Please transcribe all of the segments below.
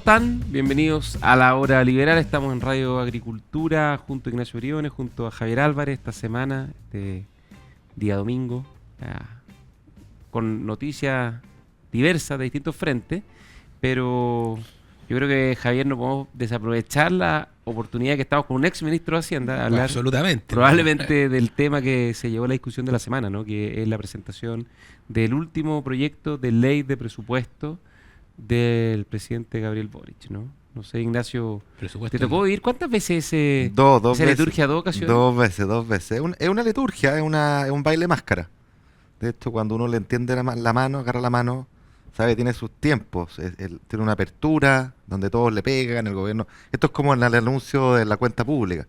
están? Bienvenidos a La Hora Liberal. Estamos en Radio Agricultura junto a Ignacio Briones, junto a Javier Álvarez esta semana, este día domingo, con noticias diversas de distintos frentes, pero yo creo que, Javier, no podemos desaprovechar la oportunidad que estamos con un ex ministro de Hacienda de hablar absolutamente probablemente del tema que se llevó a la discusión de la semana, ¿no? Que es la presentación del último proyecto de ley de presupuesto del presidente Gabriel Boric, ¿no? No sé, Ignacio, ¿te tocó vivir cuántas veces esa liturgia? ¿Dos ocasiones? Dos veces. Es una liturgia, es un baile máscara. De hecho, cuando uno le entiende la mano, agarra la mano, sabe, tiene sus tiempos. Tiene una apertura donde todos le pegan, el gobierno. Esto es como en el anuncio de la cuenta pública.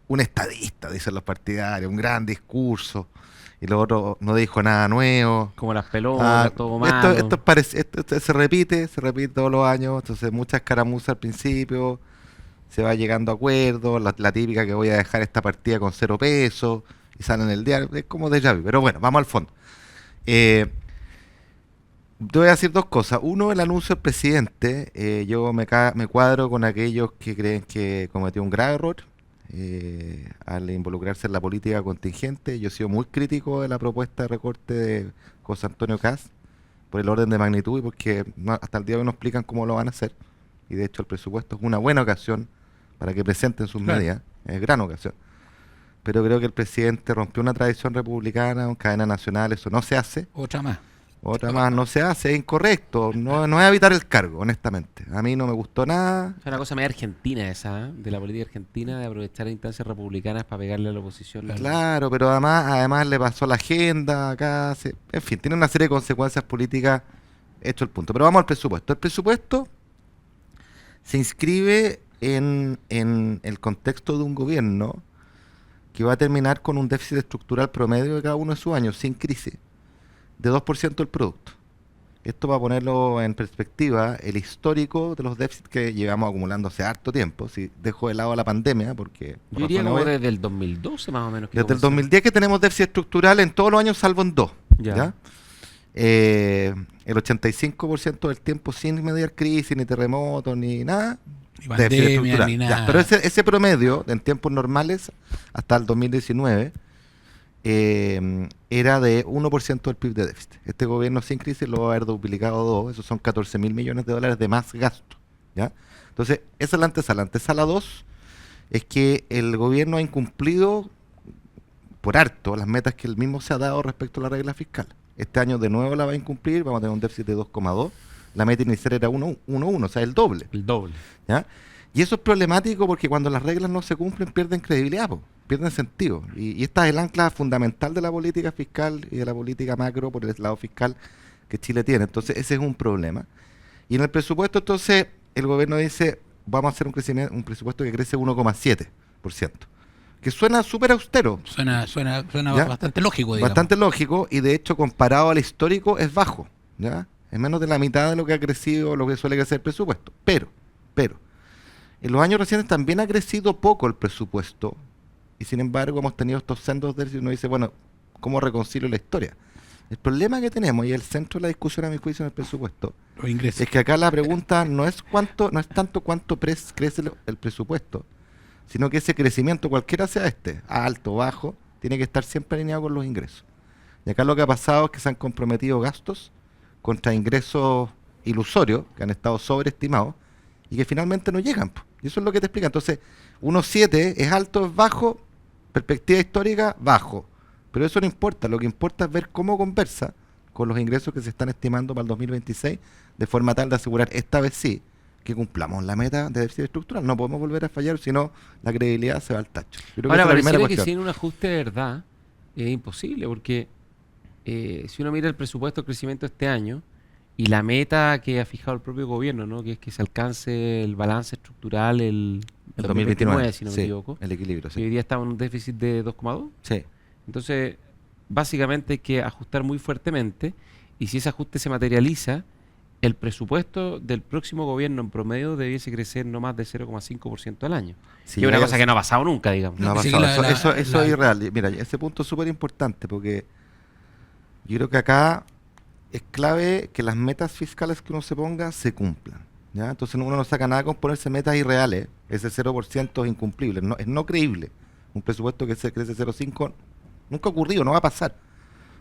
Un estadista, dicen los partidarios, un gran discurso. Y lo otro no dijo nada nuevo. Como las pelotas, todo malo. Esto se repite todos los años. Entonces, muchas caramuzas al principio. Se va llegando a acuerdos. La típica que voy a dejar esta partida con 0 pesos. Y sale en el diario. Es como déjà vu. Pero bueno, vamos al fondo. Te voy a decir dos cosas. Uno, el anuncio del presidente. Yo me cuadro con aquellos que creen que cometió un grave error al involucrarse en la política contingente. Yo he sido muy crítico de la propuesta de recorte de José Antonio Kast por el orden de magnitud y porque hasta el día de hoy no explican cómo lo van a hacer. Y de hecho el presupuesto es una buena ocasión para que presenten sus medidas. Es gran ocasión. Pero creo que el presidente rompió una tradición republicana, en cadena nacional, eso no se hace. Otra más no se hace, es incorrecto, no es evitar el cargo, honestamente. A mí no me gustó nada. Es una cosa medio argentina esa, de la política argentina, de aprovechar instancias republicanas para pegarle a la oposición. Claro, pero además le pasó la agenda acá, en fin, tiene una serie de consecuencias políticas, hecho el punto. Pero vamos al presupuesto. El presupuesto se inscribe en el contexto de un gobierno que va a terminar con un déficit estructural promedio de cada uno de sus años, sin crisis, de 2% del producto. Esto, para ponerlo en perspectiva, el histórico de los déficits que llevamos acumulando hace harto tiempo, si dejo de lado la pandemia, porque... Yo diría como desde el 2012 más o menos. Desde el 2010 que tenemos déficit estructural en todos los años salvo en 2. ¿Ya? El 85% del tiempo sin mediar crisis, ni terremotos, ni nada. Ni pandemia, ni nada. Pero ese promedio, en tiempos normales, hasta el 2019... era de 1% del PIB de déficit. Este gobierno sin crisis lo va a haber duplicado 2, esos son 14.000 millones de dólares de más gasto, ¿ya? Entonces, esa es la antesala. Antesala 2 es que el gobierno ha incumplido por harto las metas que él mismo se ha dado respecto a la regla fiscal. Este año de nuevo la va a incumplir, vamos a tener un déficit de 2,2, la meta inicial era 1,1, o sea, el doble. El doble. ¿Ya? Y eso es problemático porque cuando las reglas no se cumplen pierden credibilidad, pierden sentido. Y esta es el ancla fundamental de la política fiscal y de la política macro por el lado fiscal que Chile tiene. Entonces ese es un problema. Y en el presupuesto entonces el gobierno dice vamos a hacer un presupuesto que crece 1,7%. Que suena súper austero. Suena bastante lógico, digamos. Bastante lógico y de hecho comparado al histórico es bajo, ¿ya? Es menos de la mitad de lo que ha crecido, lo que suele crecer el presupuesto. Pero en los años recientes también ha crecido poco el presupuesto y sin embargo hemos tenido estos sendos déficits y uno dice, bueno, ¿cómo reconcilio la historia? El problema que tenemos y el centro de la discusión a mi juicio en el presupuesto los ingresos. Es que acá la pregunta no es tanto cuánto crece el presupuesto, sino que ese crecimiento, cualquiera sea alto o bajo, tiene que estar siempre alineado con los ingresos. Y acá lo que ha pasado es que se han comprometido gastos contra ingresos ilusorios que han estado sobreestimados y que finalmente no llegan. Y eso es lo que te explica. Entonces, 1,7 es alto, es bajo, perspectiva histórica, bajo. Pero eso no importa. Lo que importa es ver cómo conversa con los ingresos que se están estimando para el 2026, de forma tal de asegurar esta vez sí que cumplamos la meta de déficit estructural. No podemos volver a fallar, sino la credibilidad se va al tacho. Ahora, pareciera que sin un ajuste de verdad es imposible, porque si uno mira el presupuesto de crecimiento este año, y la meta que ha fijado el propio gobierno, ¿no? Que es que se alcance el balance estructural el 2029, si no me equivoco. El equilibrio, sí. Y hoy día estamos en un déficit de 2,2. Sí. Entonces, básicamente hay que ajustar muy fuertemente y si ese ajuste se materializa, el presupuesto del próximo gobierno en promedio debiese crecer no más de 0,5% al año. Sí, que es una cosa que no ha pasado nunca, digamos. No ha pasado. Eso es irreal. Mira, ese punto es súper importante porque yo creo que acá es clave que las metas fiscales que uno se ponga se cumplan, ¿ya? Entonces uno no saca nada con ponerse metas irreales. Ese 0% es incumplible, es no creíble. Un presupuesto que crece 0,5 nunca ha ocurrido, no va a pasar.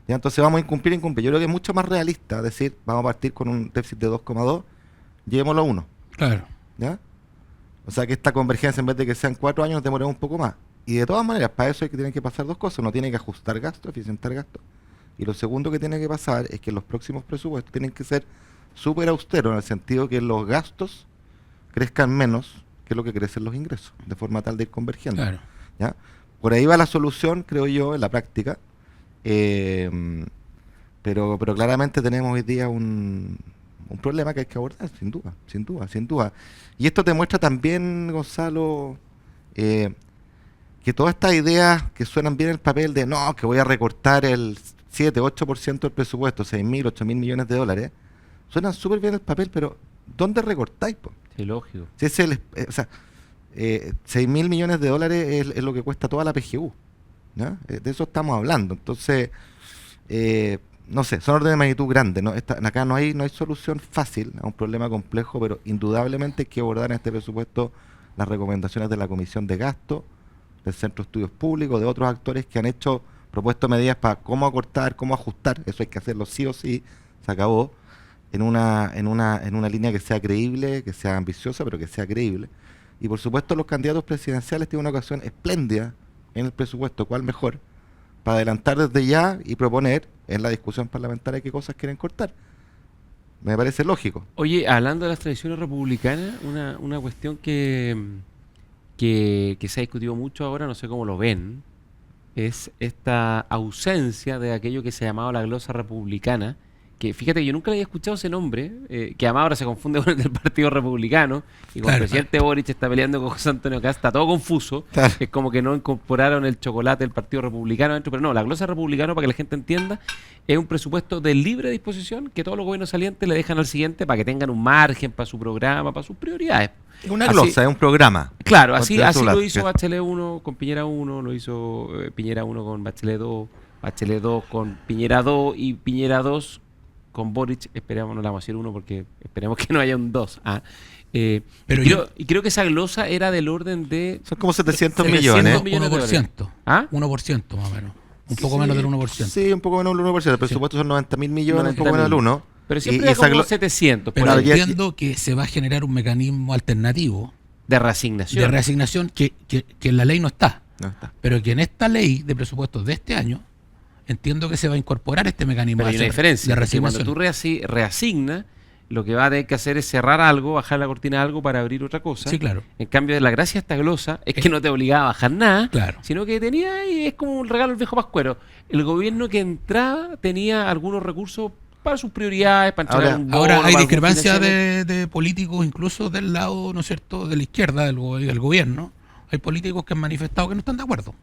¿Ya? Entonces vamos a incumplir. Yo creo que es mucho más realista decir, vamos a partir con un déficit de 2,2, llevémoslo a 1. Claro. ¿Ya? O sea que esta convergencia, en vez de que sean 4 años, nos demoremos un poco más. Y de todas maneras, para eso tienen que pasar dos cosas. Uno tiene que ajustar gastos, eficientar gastos. Y lo segundo que tiene que pasar es que los próximos presupuestos tienen que ser súper austeros, en el sentido que los gastos crezcan menos que lo que crecen los ingresos, de forma tal de ir convergiendo. Claro. ¿Ya? Por ahí va la solución, creo yo, en la práctica. Pero claramente tenemos hoy día un problema que hay que abordar, sin duda, sin duda, sin duda. Y esto te muestra también, Gonzalo, que todas estas ideas que suenan bien en el papel de no, que voy a recortar el 7-8% del presupuesto, 6.000, 8.000 millones de dólares, suenan súper bien en el papel, pero ¿dónde recortáis? Po? Sí, lógico. Si es 6.000 millones de dólares es lo que cuesta toda la PGU, ¿no? De eso estamos hablando. Entonces, no sé, son órdenes de magnitud grandes, ¿no? Acá no hay solución fácil a un problema complejo, pero indudablemente hay que abordar en este presupuesto las recomendaciones de la Comisión de Gasto, del Centro de Estudios Públicos, de otros actores que han propuesto medidas para cómo acortar, cómo ajustar. Eso hay que hacerlo sí o sí, se acabó, en una línea que sea creíble, que sea ambiciosa, pero que sea creíble. Y por supuesto los candidatos presidenciales tienen una ocasión espléndida en el presupuesto, ¿cuál mejor?, para adelantar desde ya y proponer en la discusión parlamentaria qué cosas quieren cortar. Me parece lógico. Oye, hablando de las tradiciones republicanas, una cuestión que se ha discutido mucho ahora, no sé cómo lo ven, es esta ausencia de aquello que se llamaba la glosa republicana, que fíjate que yo nunca le había escuchado ese nombre, que además ahora se confunde con el del Partido Republicano, y cuando el presidente Boric está peleando con José Antonio Kast, está todo confuso, es como que no incorporaron el chocolate del Partido Republicano dentro, pero no, la glosa republicana, para que la gente entienda, es un presupuesto de libre disposición que todos los gobiernos salientes le dejan al siguiente para que tengan un margen para su programa, para sus prioridades. Es una glosa, es un programa. Claro, así lo hizo Bachelet 1 con Piñera 1, lo hizo Piñera 1 con Bachelet 2, Bachelet 2 con Piñera 2 y Piñera 2 con Boric. Esperamos, no la vamos a decir 1 porque esperemos que no haya un 2. Pero creo que esa glosa era del orden de... Son como 700 millones. 1%. ¿Ah? 1% más o menos. Un poco menos del 1%. Sí, un poco menos del 1%. El presupuesto son 90.000 millones, un poco menos del 1%. Pero siempre es como 700. Pero entiendo que se va a generar un mecanismo alternativo de reasignación. Que en la ley no está. Pero que en esta ley de presupuestos de este año entiendo que se va a incorporar este mecanismo. Pero hay una diferencia. De reasignación. Cuando tú reasignas, lo que va a tener que hacer es cerrar algo, bajar la cortina de algo para abrir otra cosa. Sí, claro. En cambio, la gracia de esta glosa es que no te obligaba a bajar nada, claro, sino que tenía, y es como un regalo del viejo pascuero. El gobierno que entraba tenía algunos recursos para sus prioridades, para entregar un bono. Ahora hay discrepancias de políticos, incluso del lado, ¿no es cierto?, de la izquierda del gobierno. Hay políticos que han manifestado que no están de acuerdo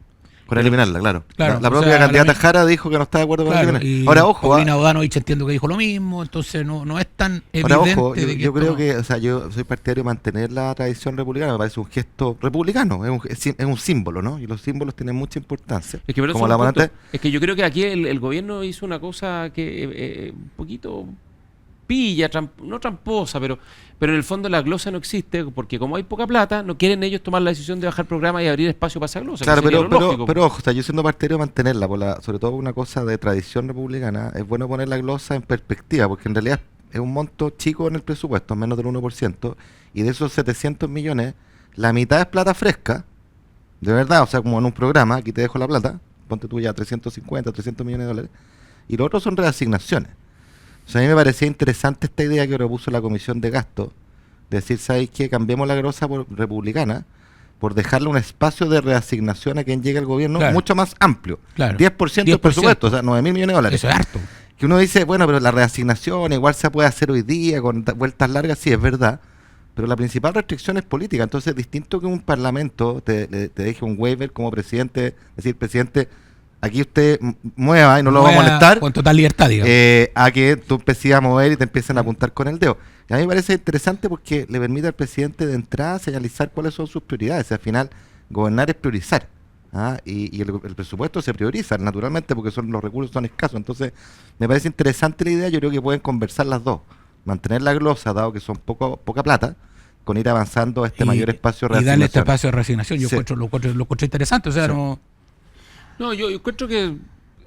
con eliminarla, claro. Claro, la propia candidata Jara dijo que no está de acuerdo con eliminarla. Ahora, ojo. Paulina Bodanovich entiendo que dijo lo mismo, entonces no es tan evidente. Ahora, ojo, de que yo creo que, o sea, yo soy partidario de mantener la tradición republicana, me parece un gesto republicano, es un símbolo, ¿no? Y los símbolos tienen mucha importancia. Es que yo creo que aquí el gobierno hizo una cosa que un poquito pilla, no tramposa, pero en el fondo la glosa no existe, porque como hay poca plata, no quieren ellos tomar la decisión de bajar programa y abrir espacio para esa glosa. Claro, pero ojo, o sea, yo siendo partidario de mantenerla, sobre todo una cosa de tradición republicana, es bueno poner la glosa en perspectiva, porque en realidad es un monto chico en el presupuesto, menos del 1%, y de esos 700 millones, la mitad es plata fresca, de verdad, o sea, como en un programa, aquí te dejo la plata, ponte tú ya 350, 300 millones de dólares, y los otros son reasignaciones. O sea, a mí me parecía interesante esta idea que propuso la Comisión de Gasto, de decir, ¿sabes qué? Cambiemos la glosa por republicana, por dejarle un espacio de reasignación a quien llegue al gobierno mucho más amplio. Claro. 10% del presupuesto, o sea, 9.000 millones de dólares. Eso es harto. Que uno dice, bueno, pero la reasignación igual se puede hacer hoy día, con vueltas largas, sí, es verdad, pero la principal restricción es política. Entonces, es distinto que un parlamento te deje un waiver como presidente, decir, presidente, aquí usted mueva y no lo va a molestar. Con total libertad, digamos. A que tú empieces a mover y te empiecen a apuntar con el dedo. Y a mí me parece interesante porque le permite al presidente de entrada señalizar cuáles son sus prioridades. Al final, gobernar es priorizar. Y el presupuesto se prioriza, naturalmente, porque los recursos son escasos. Entonces, me parece interesante la idea. Yo creo que pueden conversar las dos. mantener la glosa, dado que son poca plata, con ir avanzando a este mayor espacio de y darle este reasignación. espacio de reasignación. Yo Sí. lo encuentro interesante. O sea, Sí. no. No, yo encuentro que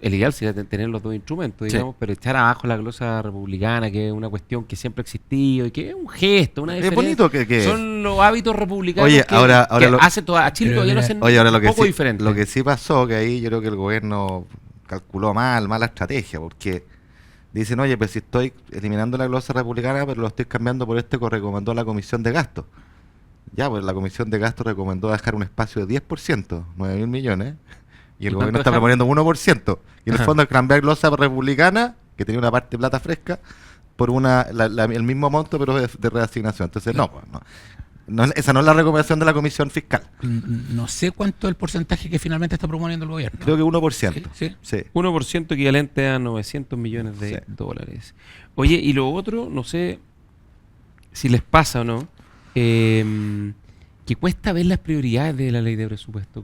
el ideal sería tener los dos instrumentos, Sí. digamos, pero echar abajo la glosa republicana, que es una cuestión que siempre ha existido y que es un gesto, una Es diferencia. bonito que Son los hábitos republicanos Oye, que, ahora que lo- hace a Chile Pero todavía lo mira, hacen Oye, ahora lo un que poco sí, diferente. lo que sí pasó, que ahí yo creo que el gobierno calculó mala estrategia, porque dicen, oye, pues si estoy eliminando la glosa republicana, pero lo estoy cambiando por este que recomendó la Comisión de Gastos. Ya, pues la Comisión de Gastos recomendó dejar un espacio de 10%, 9.000 millones, y el ¿Y gobierno cuánto está dejaron? proponiendo 1%. Y en el Ajá. fondo es cambiar glosa republicana, que tenía una parte de plata fresca, por el mismo monto, pero de reasignación. Entonces, no, pues, no. Esa no es la recomendación de la Comisión Fiscal. No sé cuánto es el porcentaje que finalmente está proponiendo el gobierno. Creo que 1%. Sí, sí. Sí. 1% equivalente a 900 millones de Sí. dólares. Oye, y lo otro, no sé si les pasa o no, que cuesta ver las prioridades de la ley de presupuesto.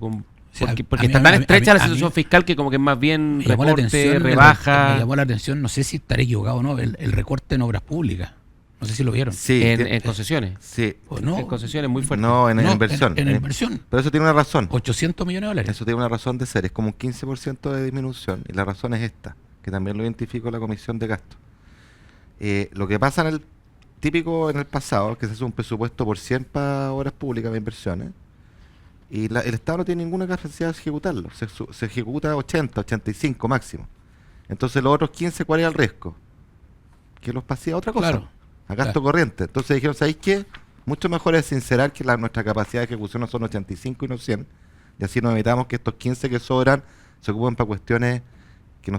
sea, Porque a mí- está a tan mí- estrecha a la mí- situación fiscal que como que es más bien Me llamó la recorte, atención, rebaja me llamó la atención, no sé si estaré equivocado o no, el recorte en obras públicas. No sé si lo vieron. Sí, en concesiones. sí. Pues no, En concesiones muy fuerte. No, en no, inversión. En inversión. Pero eso tiene una razón. 800 millones de dólares. Eso tiene una razón de ser. Es como un 15% de disminución. Y la razón es esta, que también lo identificó la Comisión de Gastos. Lo que pasa en el pasado, es que se hace un presupuesto por 100 para obras públicas de inversiones. Y el Estado no tiene ninguna capacidad de ejecutarlo. Se ejecuta 80, 85 máximo. Entonces los otros 15, ¿cuál era el riesgo? Que los pasía a otra cosa. Claro. A gasto Claro. corriente. Entonces dijeron, ¿sabéis qué? Mucho mejor es sincerar que nuestra capacidad de ejecución no son 85 y no 100. Y así nos evitamos que estos 15 que sobran se ocupen para cuestiones que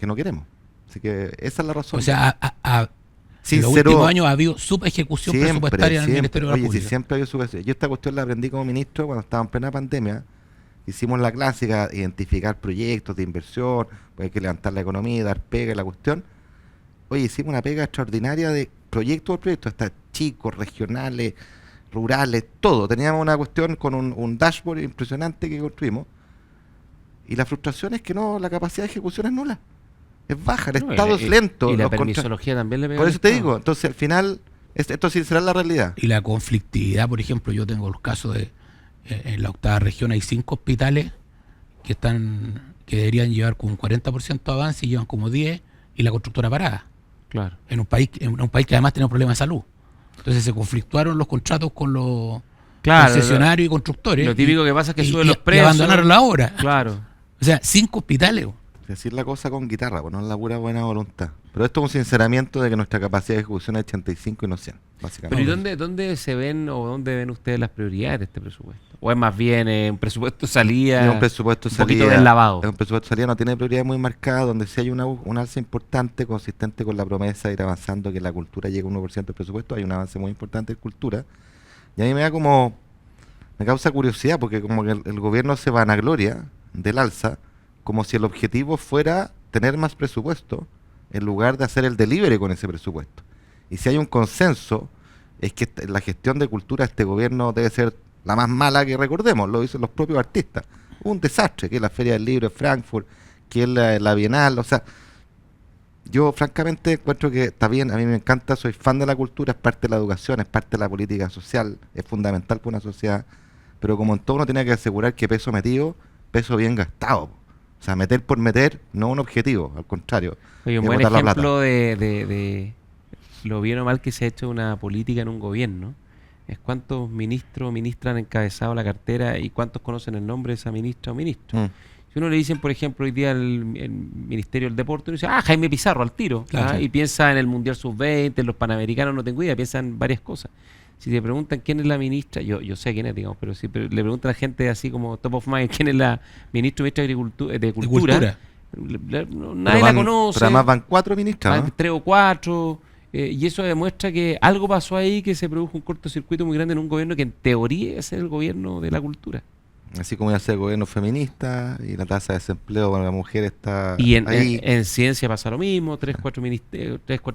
no queremos. Así que esa es la razón. O sea, en los Sincero, últimos años ha habido subejecución presupuestaria en el Ministerio de Oye, Obras si Públicas. siempre había subvención. Yo esta cuestión la aprendí como ministro cuando estaba en plena pandemia. Hicimos la clásica, identificar proyectos de inversión, pues hay que levantar la economía, dar pega y la cuestión. Oye, hicimos una pega extraordinaria de proyecto por proyecto, hasta chicos, regionales, rurales, todo. Teníamos una cuestión con un dashboard impresionante que construimos. Y la frustración es que no, la capacidad de ejecución es nula. Es baja, el No, Estado es lento. Y la los permisología también le pega Por al eso te Estado. digo, entonces al final, esto sí será la realidad. Y la conflictividad, por ejemplo, yo tengo los casos de en la octava región hay 5 hospitales que deberían llevar con un 40% de avance y llevan como 10 y la constructora parada. Claro. En un país que además tiene problemas de salud. Entonces se conflictuaron los contratos con los Claro, concesionarios y constructores. lo típico que pasa es que suben los y precios. abandonaron la obra. Claro. O sea, 5 hospitales. Decir la cosa con guitarra, pues no es la pura buena voluntad. Pero esto es un sinceramiento de que nuestra capacidad de ejecución es 85 y no 100, Pero básicamente. ¿y dónde se ven o dónde ven ustedes las prioridades de este presupuesto? ¿O es más bien un presupuesto salida, Es un presupuesto un poquito salida, deslavado? es un presupuesto salida, no tiene prioridad muy marcada, donde sí hay un alza importante, consistente con la promesa de ir avanzando, que la cultura llegue a 1% del presupuesto, hay un avance muy importante en cultura. Y a mí me causa curiosidad, porque como que el gobierno se vanagloria del alza, como si el objetivo fuera tener más presupuesto, en lugar de hacer el delivery con ese presupuesto. Y si hay un consenso, es que la gestión de cultura de este gobierno debe ser la más mala que recordemos, lo dicen los propios artistas. Un desastre, que es la Feria del Libro de Frankfurt, que es la Bienal, o sea, yo francamente encuentro que está bien, a mí me encanta, soy fan de la cultura, es parte de la educación, es parte de la política social, es fundamental para una sociedad, pero como en todo uno tiene que asegurar que peso metido, peso bien gastado. O sea, meter por meter, no un objetivo, al contrario. Oye, un es buen botar la plata. ejemplo de lo bien o mal que se ha hecho una política en un gobierno es cuántos ministros o ministras han encabezado la cartera y cuántos conocen el nombre de esa ministra o ministro. Mm. Si uno le dicen, por ejemplo, hoy día el Ministerio del Deporte, uno dice, Jaime Pizarro al tiro. Claro. Y piensa en el Mundial Sub-20, en los Panamericanos, no tengo idea, piensa en varias cosas. Si te preguntan quién es la ministra, yo sé quién es, digamos, pero si le preguntan a la gente así como top of mind, quién es la ministra o ministra de Cultura, nadie la conoce. Pero además van 4 ministras, ¿no? 3 o 4, y eso demuestra que algo pasó ahí, que se produjo un cortocircuito muy grande en un gobierno que en teoría es el gobierno de la cultura. Así como ya sea el gobierno feminista y la tasa de desempleo para la mujer está Y en ahí. ciencia pasa lo mismo, 3, 4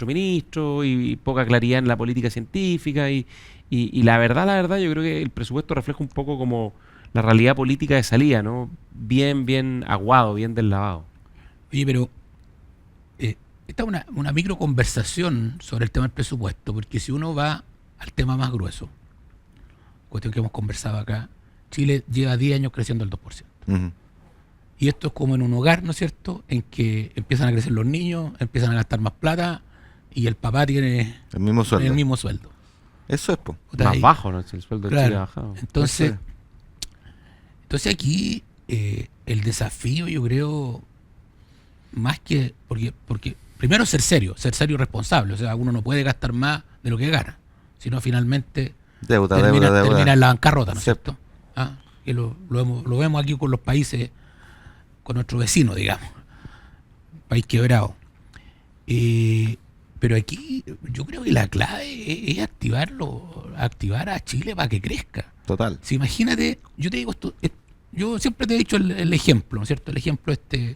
ministros y poca claridad en la política científica y la verdad yo creo que el presupuesto refleja un poco como la realidad política de salida, ¿no? Bien aguado, bien deslavado. Oye, pero esta es una micro conversación sobre el tema del presupuesto, porque si uno va al tema más grueso, cuestión que hemos conversado acá, Chile lleva 10 años creciendo el 2%. Ujú. Y esto es como en un hogar, ¿no es cierto?, en que empiezan a crecer los niños, empiezan a gastar más plata y el papá tiene El mismo sueldo. el mismo sueldo. Eso es, po. Puta, Más ahí- bajo, ¿no? Si el sueldo de Claro. Chile ha bajado. Entonces, Eso entonces aquí el desafío, yo creo, más que, porque primero ser serio y responsable, o sea, uno no puede gastar más de lo que gana, sino finalmente Deuda, termina deuda. en la bancarrota, ¿no es Sí. cierto? Ah, que lo vemos aquí con los países, con nuestro vecino, digamos, país quebrado. Pero aquí yo creo que la clave es activar a Chile para que crezca. Total. Si imagínate, yo te digo esto, yo siempre te he dicho el ejemplo, ¿no es cierto? El ejemplo de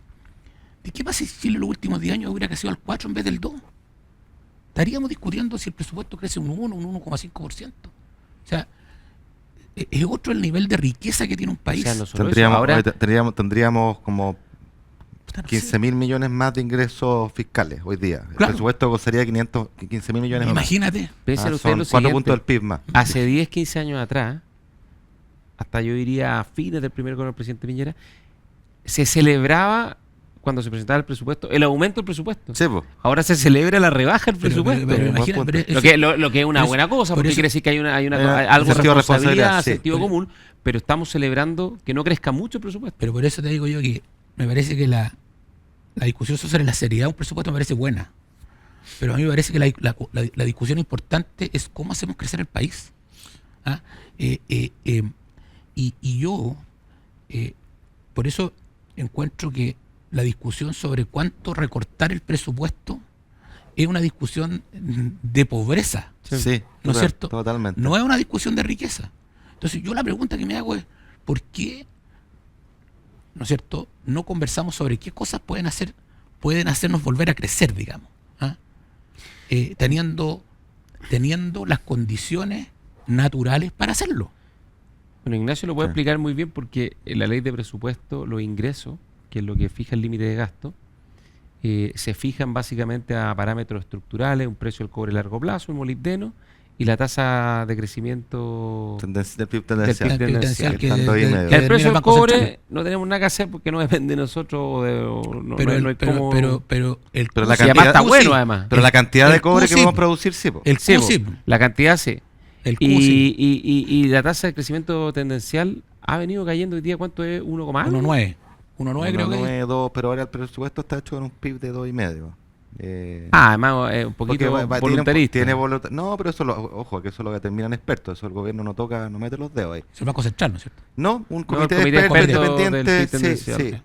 qué pasa si Chile en los últimos 10 años hubiera crecido al 4 en vez del 2. Estaríamos discutiendo si el presupuesto crece un 1, un 1,5%. O sea, es otro el nivel de riqueza que tiene un país. O sea, no solo eso, Tendríamos, ahora tendríamos como Puta, no 15 sé. mil millones más de ingresos fiscales hoy día. El Claro. presupuesto sería 15 mil millones más. Imagínate. piensen ustedes Son lo 4 siguiente. puntos del PIB más. Hace 10, 15 años atrás, hasta yo diría a fines del primer gobierno del presidente Piñera, se celebraba, cuando se presentaba el presupuesto, el aumento del presupuesto. Sí, po. Ahora se celebra la rebaja del Pero presupuesto. buen imagina, punto. pero Lo que es una por buena eso- cosa, por porque eso- quiere decir que hay algo de sentido de responsabilidad, responsabilidad, sí. sentido común, pero estamos celebrando que no crezca mucho el presupuesto. Pero por eso te digo yo que me parece que la discusión sobre la seriedad de un presupuesto me parece buena. Pero a mí me parece que la discusión importante es cómo hacemos crecer el país. ¿Ah? Y yo, por eso encuentro que la discusión sobre cuánto recortar el presupuesto es una discusión de pobreza. Sí, ¿No es cierto? Totalmente. No es una discusión de riqueza. Entonces yo la pregunta que me hago es, ¿por qué, no es cierto, no conversamos sobre qué cosas pueden hacernos volver a crecer, digamos? ¿Ah? Teniendo las condiciones naturales para hacerlo. Bueno, Ignacio lo puede Sí. explicar muy bien porque en la ley de presupuesto los ingresos, que es lo que fija el límite de gasto, se fijan básicamente a parámetros estructurales, un precio del cobre a largo plazo, el molibdeno y la tasa de crecimiento Del PIB del tendencial. PIB tendencial. que Estando ahí de- medio. Que el determina precio del Banco cobre Central. no tenemos nada que hacer porque no depende de nosotros. Pero el Pero la Y además está cantidad- bueno, sí, además. Pero la cantidad de el cobre que QSIP. podemos producir, sí, po. el Sí, po, QSIP, la cantidad sí. el Y, QSIP, y la tasa de crecimiento tendencial ha venido cayendo hoy día. ¿Cuánto es? 1,1. 1,9. 1,9 creo que es. 1,92, pero ahora el presupuesto está hecho con un PIB de 2,5. Además es un Porque poquito tiene voluntarista. no, pero eso ojo, que eso lo determinan expertos. Eso el gobierno no toca, no mete los dedos ahí. Es el Banco Central, ¿no es cierto? No, un el comité comité de expertos experto independiente. del PIB Sí, tendencial.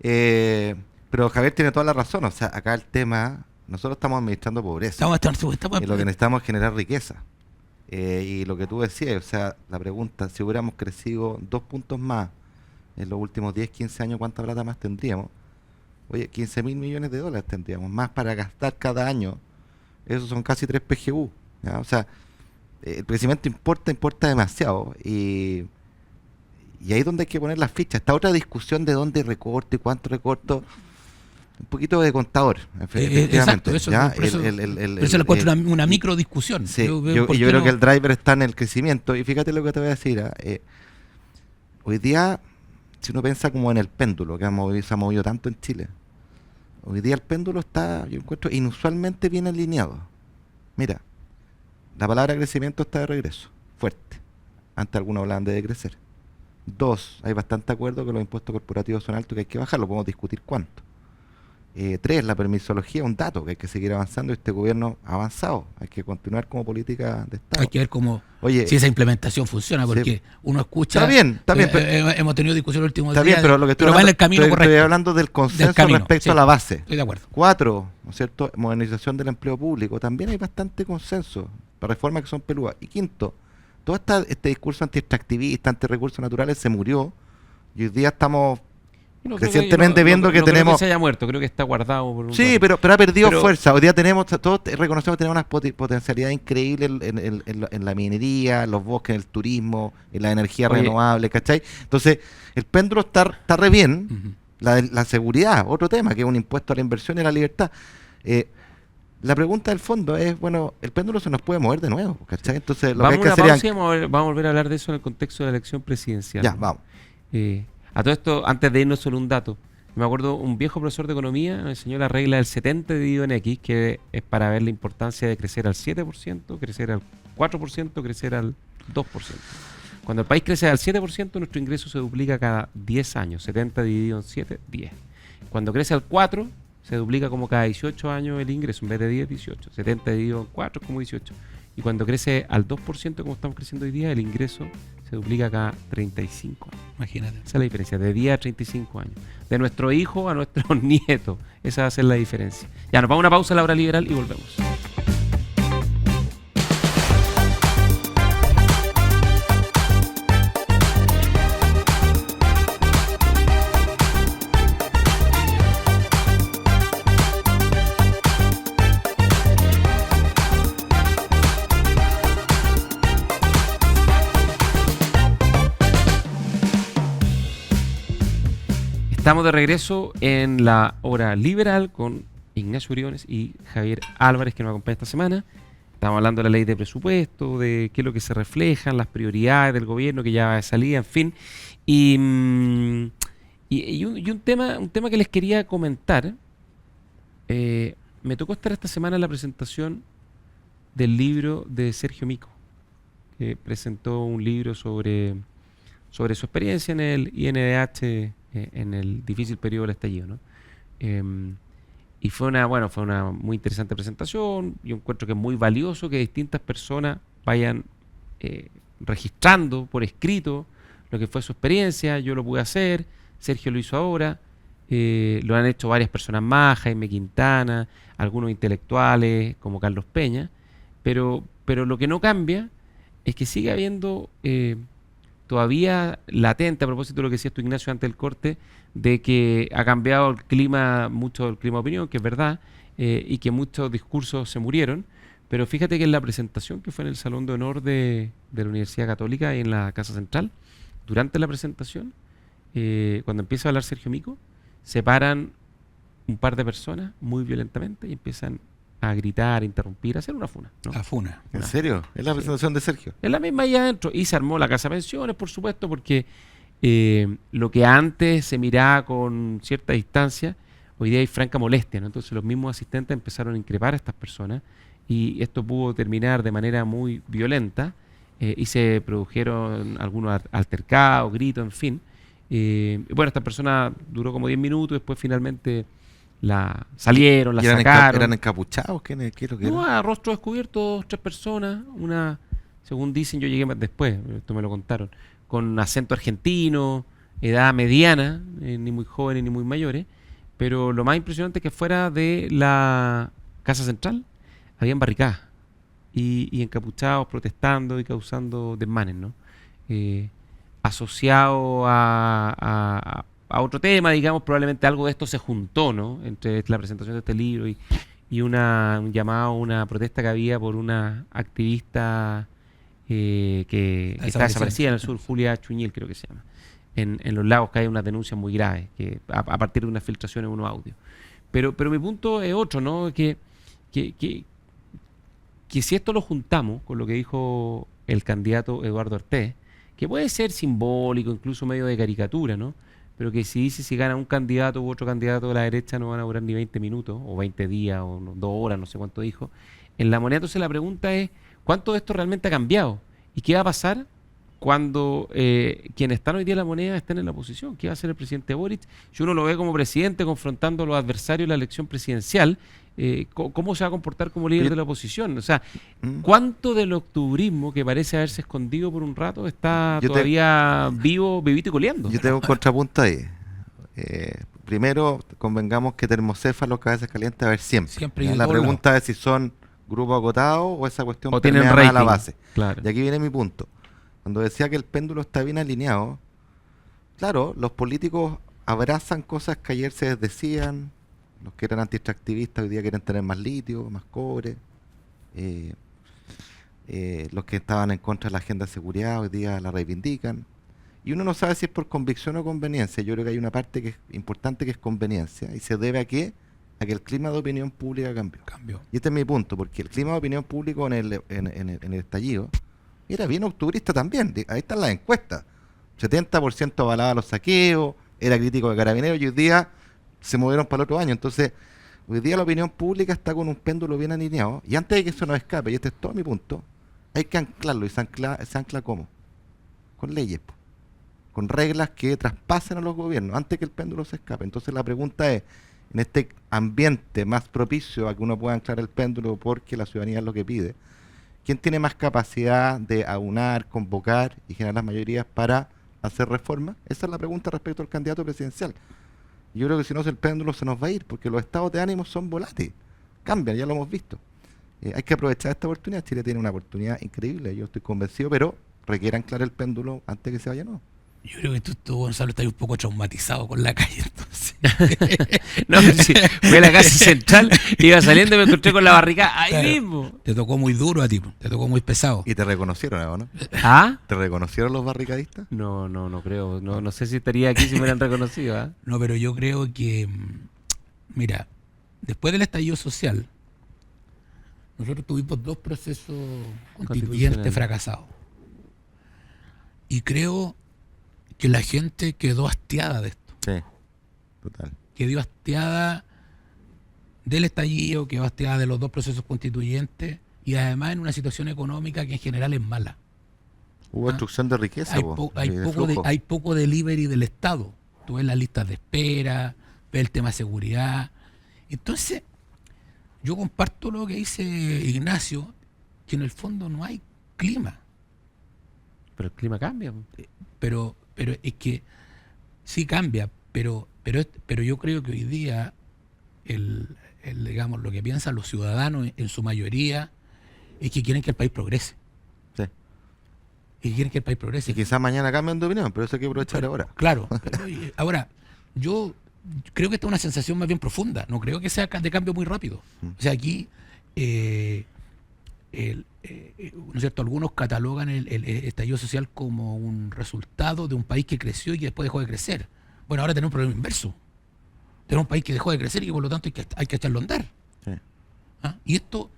sí. Pero Javier tiene toda la razón. O sea, acá el tema, nosotros estamos administrando pobreza. Y lo que necesitamos es generar riqueza. Y lo que tú decías, o sea, la pregunta, si hubiéramos crecido 2 puntos más en los últimos 10, 15 años, ¿cuánta plata más tendríamos? Oye, 15 mil millones de dólares tendríamos más para gastar cada año. Esos son casi 3 PGU. ¿Ya? O sea, el crecimiento importa demasiado. Y ahí es donde hay que poner las fichas. Esta otra discusión de dónde recorto y cuánto recorto, un poquito de contador, efectivamente. exacto, eso, ¿ya? por eso le encuentro una micro discusión. Sí, Yo veo yo por qué creo no- que el driver está en el crecimiento. Y fíjate lo que te voy a decir. Hoy día, si uno piensa como en el péndulo que se ha movido tanto en Chile, hoy día el péndulo está, yo encuentro, inusualmente bien alineado. Mira, la palabra crecimiento está de regreso, fuerte. Antes algunos hablaban de decrecer. 2, hay bastante acuerdo que los impuestos corporativos son altos y que hay que bajarlos, podemos discutir cuánto. 3, la permisología, un dato que hay que seguir avanzando y este gobierno ha avanzado. Hay que continuar como política de Estado. Hay que ver cómo Oye, si esa implementación funciona, porque sí. uno escucha. Está bien, hemos tenido discusión los últimos Está días. bien, pero lo que estoy va en hablando, el camino estoy correcto. hablando del consenso camino, respecto sí. a la base. Estoy de acuerdo. 4, ¿no es cierto? Modernización del empleo público. También hay bastante consenso para reformas que son peludas. Y 5, todo este discurso anti-extractivista, anti-recursos naturales se murió. Y hoy día estamos recientemente viendo que no creo tenemos... que se haya muerto, creo que está guardado por un Sí, rato. pero ha perdido Pero- fuerza. Hoy día todos reconocemos que tenemos una potencialidad increíble en la minería, en los bosques, en el turismo, en la energía Oye. renovable, ¿cachai? Entonces, el péndulo está re bien. Ujú. La seguridad, otro tema, que es un impuesto a la inversión y a la libertad. La pregunta del fondo es, bueno, el péndulo se nos puede mover de nuevo, ¿cachai? Entonces, lo Vamos que a hay que una hacer pausa y vamos a volver a hablar de eso en el contexto de la elección presidencial. Ya, vamos. A todo esto, antes de irnos solo un dato. Me acuerdo un viejo profesor de economía me enseñó la regla del 70 dividido en X, que es para ver la importancia de crecer al 7%, crecer al 4%, crecer al 2%. Cuando el país crece al 7%, nuestro ingreso se duplica cada 10 años. 70 dividido en 7, 10. Cuando crece al 4%, se duplica como cada 18 años el ingreso, en vez de 10, 18. 70 dividido en 4 es como 18. Y cuando crece al 2%, como estamos creciendo hoy día, el ingreso se duplica cada 35 años. Imagínate. Esa es la diferencia, de 10 a 35 años. De nuestro hijo a nuestros nietos. Esa va a ser la diferencia. Ya, nos vamos a una pausa a la hora liberal y volvemos. Estamos de regreso en la hora liberal con Ignacio Briones y Javier Álvarez, que nos acompaña esta semana. Estamos hablando de la ley de presupuesto, de qué es lo que se reflejan, las prioridades del gobierno que ya va de salida, en fin. Y un tema que les quería comentar. Me tocó estar esta semana en la presentación del libro de Sergio Mico, que presentó un libro sobre su experiencia en el INDH en el difícil periodo del estallido, ¿no? Y fue una muy interesante presentación. Yo encuentro que es muy valioso que distintas personas vayan registrando por escrito lo que fue su experiencia. Yo lo pude hacer, Sergio lo hizo ahora, lo han hecho varias personas más, Jaime Quintana, algunos intelectuales como Carlos Peña, pero lo que no cambia es que sigue habiendo todavía latente, a propósito de lo que decías tú, Ignacio, antes del corte, de que ha cambiado el clima, mucho el clima de opinión, que es verdad, y que muchos discursos se murieron, pero fíjate que en la presentación que fue en el Salón de Honor de la Universidad Católica y en la Casa Central, durante la presentación, cuando empieza a hablar Sergio Mico, se paran un par de personas muy violentamente y empiezan a gritar, a interrumpir, a hacer una funa, ¿no? La funa. ¿En serio? ¿Es la presentación de Sergio? Es la misma ahí adentro. Y se armó la Casa de Pensiones, por supuesto, porque lo que antes se miraba con cierta distancia, hoy día hay franca molestia, ¿no? Entonces los mismos asistentes empezaron a increpar a estas personas y esto pudo terminar de manera muy violenta y se produjeron algunos altercados, gritos, en fin. Bueno, esta persona duró como 10 minutos, después finalmente la salieron, la sacaron. ¿Eran encapuchados? ¿Qué es lo que No, era? a rostro descubierto, 3 personas, una, según dicen, yo llegué más después, esto me lo contaron, con acento argentino, edad mediana, ni muy jóvenes ni muy mayores, pero lo más impresionante es que fuera de la Casa Central habían barricadas y encapuchados protestando y causando desmanes, ¿no? Asociado a otro tema, digamos, probablemente algo de esto se juntó, ¿no? Entre la presentación de este libro y un llamado, una protesta que había por una activista que está desaparecida en el sur, Julia Chuñil creo que se llama, en Los Lagos, que hay unas denuncias muy graves que a partir de unas filtraciones en unos audios. Pero mi punto es otro, ¿no? Que si esto lo juntamos con lo que dijo el candidato Eduardo Ortiz, que puede ser simbólico, incluso medio de caricatura, ¿no? Pero que si dice si gana un candidato u otro candidato de la derecha no van a durar ni 20 minutos, o 20 días, o 2 horas, no sé cuánto dijo. En la moneda, entonces la pregunta es, ¿cuánto de esto realmente ha cambiado? ¿Y qué va a pasar cuando quienes están hoy día en la moneda estén en la oposición? ¿Qué va a hacer el presidente Boric? Si uno lo ve como presidente confrontando a los adversarios en la elección presidencial, ¿cómo se va a comportar como líder de la oposición? O sea, ¿cuánto del octubrismo que parece haberse escondido por un rato está todavía vivo, vivito y coleando? Yo tengo un contrapunto ahí. Primero, convengamos que termocéfalos, cabezas calientes, a ver siempre. La pregunta es si son grupos agotados o esa cuestión o tienen rating a la base. Claro. Y aquí viene mi punto. Cuando decía que el péndulo está bien alineado, claro, los políticos abrazan cosas que ayer se decían, los que eran anti-extractivistas hoy día quieren tener más litio, más cobre, los que estaban en contra de la agenda de seguridad hoy día la reivindican, y uno no sabe si es por convicción o conveniencia. Yo creo que hay una parte que es importante, que es conveniencia, y se debe a que a que el clima de opinión pública cambió. Cambió. Y este es mi punto, porque el clima de opinión público en el estallido era bien octubrista también. Ahí están las encuestas. 70% avalaba los saqueos, era crítico de Carabineros y hoy día se movieron para el otro año. Entonces, hoy día la opinión pública está con un péndulo bien alineado y antes de que eso nos escape, y este es todo mi punto, hay que anclarlo. ¿Y se ancla cómo? Con leyes, po, con reglas que traspasen a los gobiernos antes que el péndulo se escape. Entonces la pregunta es, en este ambiente más propicio a que uno pueda anclar el péndulo porque la ciudadanía es lo que pide, ¿quién tiene más capacidad de aunar, convocar y generar las mayorías para hacer reformas? Esa es la pregunta respecto al candidato presidencial. Yo creo que si no, el péndulo se nos va a ir, porque los estados de ánimo son volátiles, cambian, ya lo hemos visto. Hay que aprovechar esta oportunidad. Chile tiene una oportunidad increíble, yo estoy convencido, pero requiere anclar el péndulo antes que se vaya, ¿no? Yo creo que tú, Gonzalo, estás un poco traumatizado con la calle, entonces. No, sí, fui a la casa central, iba saliendo y me encontré con la barricada ahí Claro. mismo. Te tocó muy duro a ti, te tocó muy pesado. Y te reconocieron, ¿o no? ¿Ah? ¿Te reconocieron los barricadistas? No creo. No sé si estaría aquí si me hubieran reconocido. ¿Ah? No, pero yo creo que, mira, después del estallido social, nosotros tuvimos 2 procesos constituyentes fracasados. Y creo que la gente quedó hastiada de esto. Sí, total. Quedó hastiada del estallido, quedó hastiada de los 2 procesos constituyentes y además en una situación económica que en general es mala. Hubo destrucción de riqueza, Hay poco delivery del Estado. Tú ves las listas de espera, ves el tema de seguridad. Entonces, yo comparto lo que dice Ignacio, que en el fondo no hay clima. Pero el clima cambia. Pero es que sí cambia, pero yo creo que hoy día digamos, lo que piensan los ciudadanos en su mayoría es que quieren que el país progrese. Sí. Y quieren que el país progrese. Y quizás mañana cambian de opinión, pero eso hay que aprovechar ahora. Claro. Ahora, yo creo que esta es una sensación más bien profunda. No creo que sea de cambio muy rápido. O sea, aquí, ¿no es cierto? Algunos catalogan el estallido social como un resultado de un país que creció y que después dejó de crecer. Bueno, ahora tenemos un problema inverso. Tenemos un país que dejó de crecer y que por lo tanto hay que echarlo a andar. Sí. ¿Ah? Y esto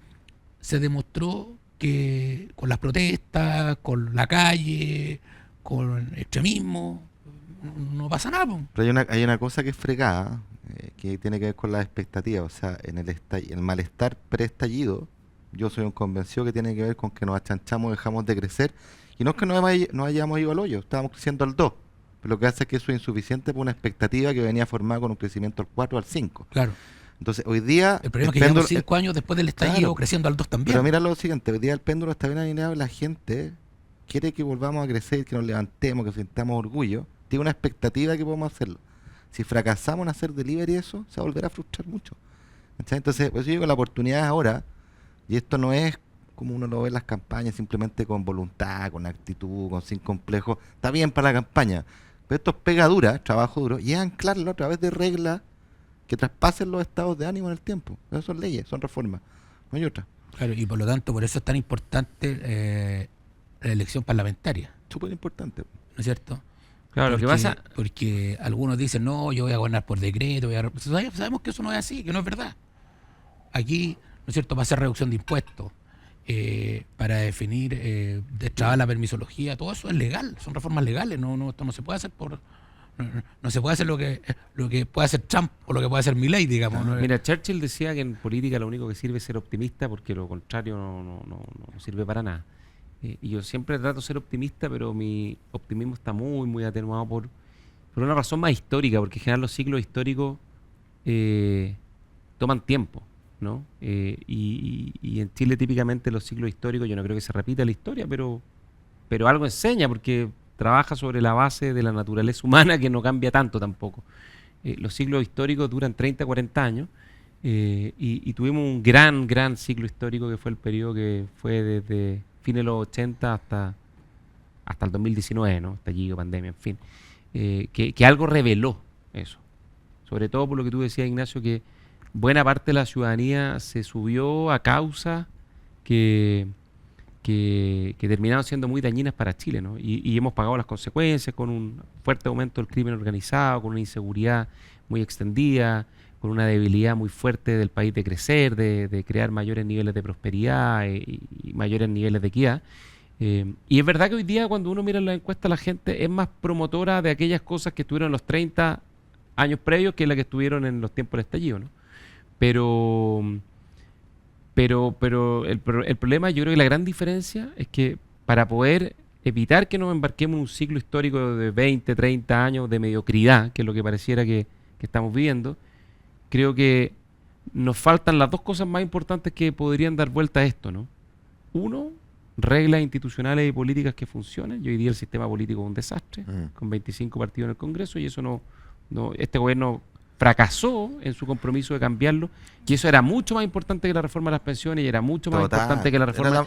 se demostró que con las protestas, con la calle, con extremismo, no pasa nada. Po. Pero hay una cosa que es fregada, que tiene que ver con las expectativas. O sea, en el malestar preestallido, yo soy un convencido que tiene que ver con que nos achanchamos, dejamos de crecer. Y no es que no hayamos ido al hoyo, estábamos creciendo al 2. Pero lo que hace es que eso es insuficiente por una expectativa que venía formada con un crecimiento al 4 o al 5. Claro. Entonces, hoy día... El problema es que llevamos 5 años después del estallido claro, creciendo al 2 también. Pero mira lo siguiente, hoy día el péndulo está bien alineado y la gente quiere que volvamos a crecer, que nos levantemos, que sintamos orgullo. Tiene una expectativa que podemos hacerlo. Si fracasamos en hacer delivery eso, se va a volver a frustrar mucho. ¿Cachai? Entonces, pues yo digo, la oportunidad es ahora, y esto no es como uno lo ve en las campañas, simplemente con voluntad, con actitud, sin complejo. Está bien para la campaña, pero esto es pega dura, trabajo duro, y es anclarlo a través de reglas que traspasen los estados de ánimo en el tiempo. Esas son leyes, son reformas, no hay otra. Claro, y por lo tanto, por eso es tan importante la elección parlamentaria, Súper importante. ¿no es cierto? Claro, lo que pasa... Porque algunos dicen, no, yo voy a gobernar por decreto, sabemos que eso no es así, que no es verdad. Aquí, ¿no es cierto?, va a ser reducción de impuestos, para definir, destrabar la permisología, todo eso es legal, son reformas legales, esto no se puede hacer no se puede hacer lo que puede hacer Trump o lo que puede hacer Milei, digamos. ¿no? Mira, Churchill decía que en política lo único que sirve es ser optimista porque lo contrario no sirve para nada. Y yo siempre trato de ser optimista, pero mi optimismo está muy atenuado por una razón más histórica, porque en general los ciclos históricos toman tiempo, ¿no? Y en Chile típicamente los ciclos históricos, yo no creo que se repita la historia, pero algo enseña, porque trabaja sobre la base de la naturaleza humana que no cambia tanto tampoco. Los ciclos históricos duran 30, 40 años, y tuvimos un gran ciclo histórico que fue el periodo que fue desde fines de los 80 hasta el 2019, ¿no? Estallido, pandemia, en fin. Que algo reveló eso. Sobre todo por lo que tú decías, Ignacio, que buena parte de la ciudadanía se subió a causas que terminaron siendo muy dañinas para Chile, ¿no? Y hemos pagado las consecuencias con un fuerte aumento del crimen organizado, con una inseguridad muy extendida, con una debilidad muy fuerte del país de crecer, de crear mayores niveles de prosperidad y mayores niveles de equidad. Y es verdad que hoy día cuando uno mira la encuesta la gente es más promotora de aquellas cosas que estuvieron en los 30 años previos que la que estuvieron en los tiempos del estallido, ¿no? Pero, el problema, yo creo que la gran diferencia es que para poder evitar que nos embarquemos en un ciclo histórico de 20, 30 años de mediocridad, que es lo que pareciera que estamos viviendo, creo que nos faltan las dos cosas más importantes que podrían dar vuelta a esto, ¿no? Uno, reglas institucionales y políticas que funcionen. Y hoy día el sistema político es un desastre, con 25 partidos en el Congreso, y eso este gobierno fracasó en su compromiso de cambiarlo, y eso era mucho más importante que la reforma de las pensiones, y era mucho más importante que la reforma,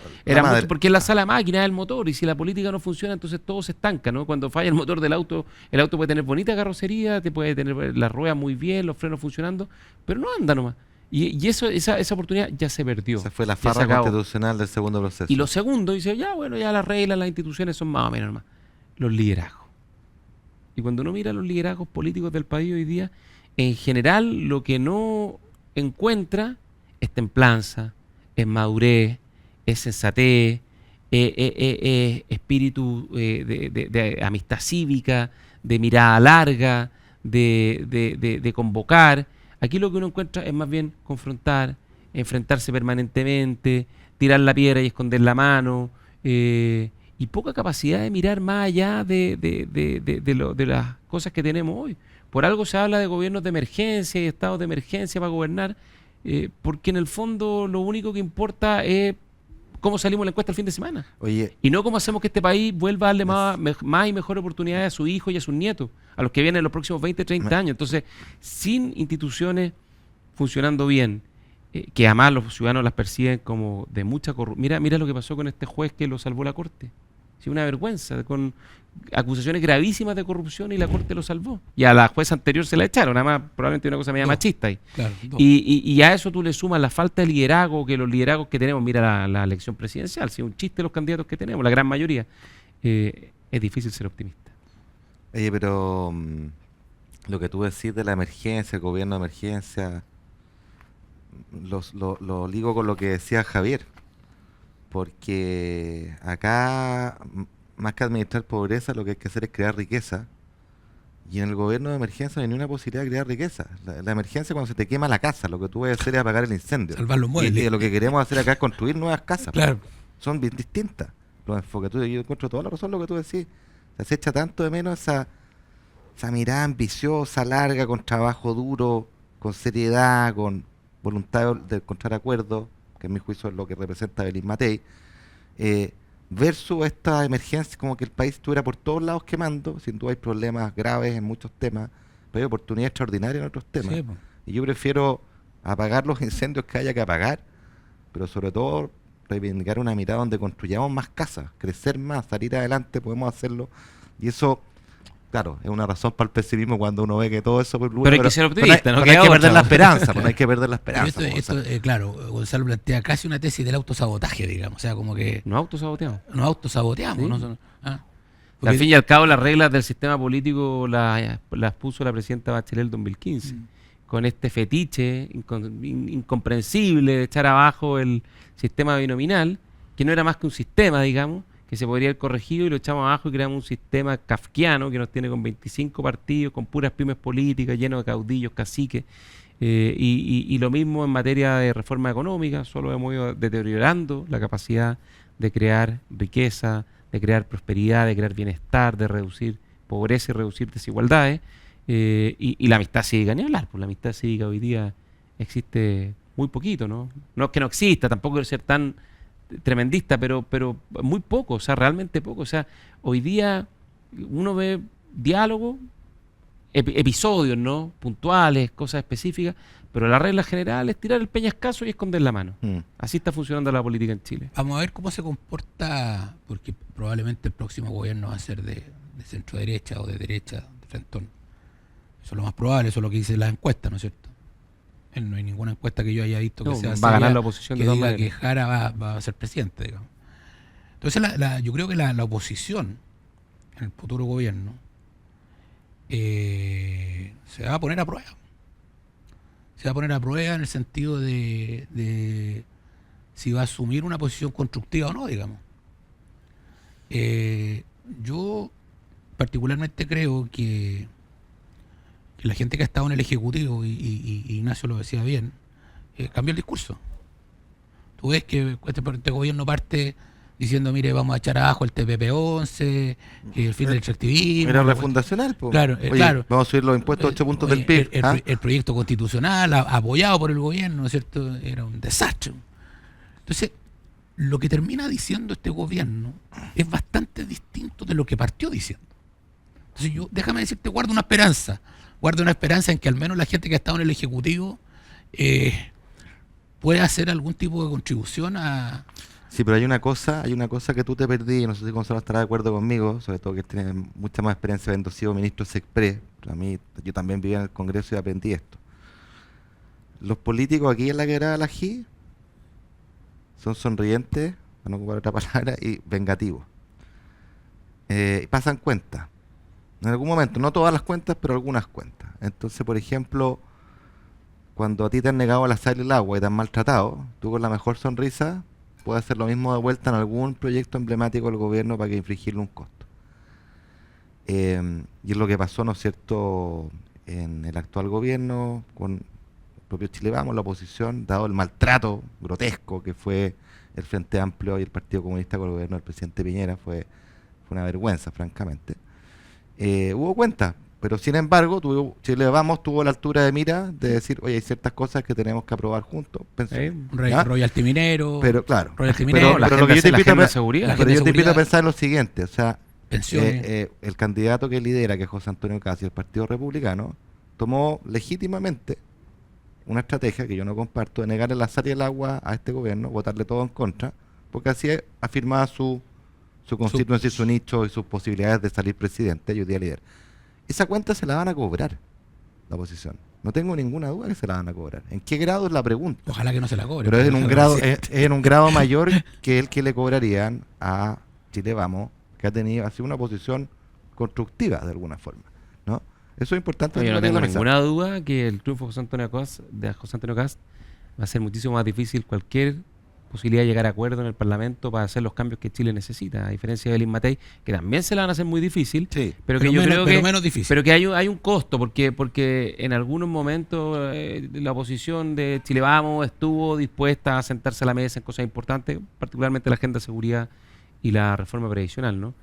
porque es la sala máquina del motor, y si la política no funciona, entonces todo se estanca, ¿no? Cuando falla el motor del auto, el auto puede tener bonita carrocería, te puede tener las ruedas muy bien, los frenos funcionando, pero no anda nomás. Y esa oportunidad ya se perdió. Esa fue la farra constitucional del segundo proceso. Y lo segundo, dice, ya bueno, ya las reglas, las instituciones son más o menos nomás. Los liderazgos. Y cuando uno mira los liderazgos políticos del país hoy día, en general lo que no encuentra es templanza, es madurez, es sensatez, es espíritu de amistad cívica, de mirada larga, de convocar. Aquí lo que uno encuentra es más bien confrontar, enfrentarse permanentemente, tirar la piedra y esconder la mano, y poca capacidad de mirar más allá de las cosas que tenemos hoy. Por algo se habla de gobiernos de emergencia y estados de emergencia para gobernar, porque en el fondo lo único que importa es cómo salimos en la encuesta el fin de semana. Oye, y no cómo hacemos que este país vuelva a darle más y mejor oportunidades a sus hijos y a sus nietos, a los que vienen en los próximos 20, 30 años. Entonces, sin instituciones funcionando bien, que además los ciudadanos las perciben como de mucha corrupción. Mira lo que pasó con este juez que lo salvó la Corte. Sí, una vergüenza, con acusaciones gravísimas de corrupción, y la Corte lo salvó. Y a la jueza anterior se la echaron, nada más, probablemente una cosa media machista ahí. Claro, y a eso tú le sumas la falta de liderazgo, que los liderazgos que tenemos, mira la elección presidencial, si es un chiste los candidatos que tenemos, la gran mayoría, es difícil ser optimista. Oye, pero lo que tú decís de la emergencia, el gobierno de emergencia, lo ligo con lo que decía Javier, porque acá, más que administrar pobreza, lo que hay que hacer es crear riqueza, y en el gobierno de emergencia no hay ninguna posibilidad de crear riqueza. La emergencia, cuando se te quema la casa, lo que tú vas a hacer es apagar el incendio. Salvar los muebles. Y lo que queremos hacer acá es construir nuevas casas. Claro. Son bien distintas los enfoques. Yo encuentro toda la razón lo que tú decís. Se echa tanto de menos esa mirada ambiciosa, larga, con trabajo duro, con seriedad, con voluntad de encontrar acuerdos, que en mi juicio es lo que representa Belis Matei, versus esta emergencia, como que el país estuviera por todos lados quemando. Sin duda hay problemas graves en muchos temas, pero hay oportunidades extraordinarias en otros temas. Sí, y yo prefiero apagar los incendios que haya que apagar, pero sobre todo reivindicar una mirada donde construyamos más casas, crecer más, salir adelante, podemos hacerlo. Y eso, claro, es una razón para el pesimismo cuando uno ve que todo eso... Pero hay que ser optimista, no hay que perder la esperanza, no hay que perder la esperanza. Claro, Gonzalo plantea casi una tesis del autosabotaje, digamos, o sea, como que... Nos autosaboteamos. ¿Sí? Al fin y al cabo, las reglas del sistema político las puso la presidenta Bachelet en 2015, con este fetiche incomprensible de echar abajo el sistema binominal, que no era más que un sistema, digamos, que se podría haber corregido, y lo echamos abajo y creamos un sistema kafkiano que nos tiene con 25 partidos, con puras pymes políticas, lleno de caudillos, caciques, y lo mismo en materia de reforma económica. Solo hemos ido deteriorando la capacidad de crear riqueza, de crear prosperidad, de crear bienestar, de reducir pobreza y reducir desigualdades, y la amistad cívica, ni hablar, pues la amistad cívica hoy día existe muy poquito, ¿no? No es que no exista, tampoco quiero ser tan tremendista, pero muy poco, o sea, realmente poco. O sea, hoy día uno ve diálogo, episodios, ¿no? Puntuales, cosas específicas, pero la regla general es tirar el peñascazo y esconder la mano. Así está funcionando la política en Chile. Vamos a ver cómo se comporta, porque probablemente el próximo gobierno va a ser de centro derecha o de derecha, de frentón. Eso es lo más probable, eso es lo que dice la encuesta, ¿no es cierto? No hay ninguna encuesta que yo haya visto que sea va a ganar la oposición, que diga que Jara va a ser presidente, digamos. Entonces yo creo que la oposición en el futuro gobierno se va a poner a prueba. se va a poner a prueba en el sentido de si va a asumir una posición constructiva o no, digamos. Yo particularmente creo que la gente que ha estado en el Ejecutivo, y Ignacio lo decía bien, cambió el discurso. Tú ves que este gobierno parte diciendo, mire, vamos a echar abajo el TPP-11, que el fin del extractivismo. Era refundacional, pues. Claro, Oye, claro. vamos a subir los impuestos a 8 puntos del PIB. El proyecto constitucional apoyado por el gobierno, ¿no es cierto? Era un desastre. Entonces, lo que termina diciendo este gobierno es bastante distinto de lo que partió diciendo. Entonces déjame decirte, guardo una esperanza en que al menos la gente que ha estado en el Ejecutivo pueda hacer algún tipo de contribución a... Sí, pero hay una cosa que tú te perdí, no sé si Gonzalo estará de acuerdo conmigo, sobre todo que tiene mucha más experiencia habiendo sido ministro Sexpress. A mí, yo también vivía en el Congreso y aprendí esto. Los políticos aquí en la Quebrada del Ají son sonrientes, para no ocupar otra palabra, y vengativos. Pasan cuentas. En algún momento, no todas las cuentas, pero algunas cuentas. Entonces, por ejemplo, cuando a ti te han negado la sal y el agua y te han maltratado, tú con la mejor sonrisa puedes hacer lo mismo de vuelta en algún proyecto emblemático del gobierno para que infligirle un costo. Y es lo que pasó, ¿no es cierto?, en el actual gobierno, con el propio Chile Vamos, la oposición, dado el maltrato grotesco que fue el Frente Amplio y el Partido Comunista con el gobierno del presidente Piñera, fue una vergüenza, francamente. Hubo cuenta, pero sin embargo, Chile Vamos tuvo la altura de mira de decir, oye, hay ciertas cosas que tenemos que aprobar juntos. Royalty minero. Pero claro, royalty minero, pero lo que yo te invito seguridad. a pensar es lo siguiente, o sea, pensiones. el candidato que lidera, que es José Antonio Caz, y el Partido Republicano, tomó legítimamente una estrategia que yo no comparto de negarle la sal y el agua a este gobierno, votarle todo en contra, porque así afirmaba su constituencia y su nicho y sus posibilidades de salir presidente y hoy día líder. Esa cuenta se la van a cobrar la oposición. No tengo ninguna duda que se la van a cobrar. ¿En qué grado es la pregunta? Ojalá que no se la cobre. Pero es en un grado mayor que el que le cobrarían a Chile Vamos, que ha sido una posición constructiva de alguna forma, ¿no? Eso es importante. Yo no tengo ninguna duda que el triunfo de José Antonio Caz va a ser muchísimo más difícil cualquier posibilidad de llegar a acuerdo en el Parlamento para hacer los cambios que Chile necesita, a diferencia de Elín Matei, que también se la van a hacer muy difícil, sí, pero que yo creo que menos difícil. Pero que hay un costo, porque en algunos momentos la oposición de Chile Vamos estuvo dispuesta a sentarse a la mesa en cosas importantes, particularmente la agenda de seguridad y la reforma previsional, ¿no?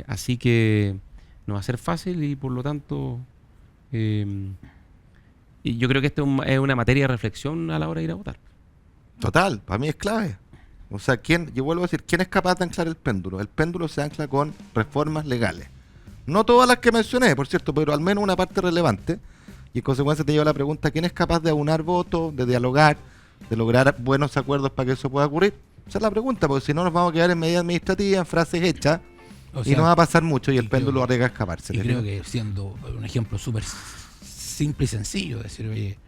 Así que no va a ser fácil y por lo tanto y yo creo que esto es una materia de reflexión a la hora de ir a votar. Total, para mí es clave. O sea, yo vuelvo a decir, ¿quién es capaz de anclar el péndulo? El péndulo se ancla con reformas legales. No todas las que mencioné, por cierto, pero al menos una parte relevante. Y en consecuencia te lleva la pregunta, ¿quién es capaz de aunar votos, de dialogar, de lograr buenos acuerdos para que eso pueda ocurrir? Esa es la pregunta, porque si no nos vamos a quedar en medidas administrativas, en frases hechas, y no va a pasar mucho y el péndulo va a escaparse. Y creo que siendo un ejemplo súper simple y sencillo, decir, oye,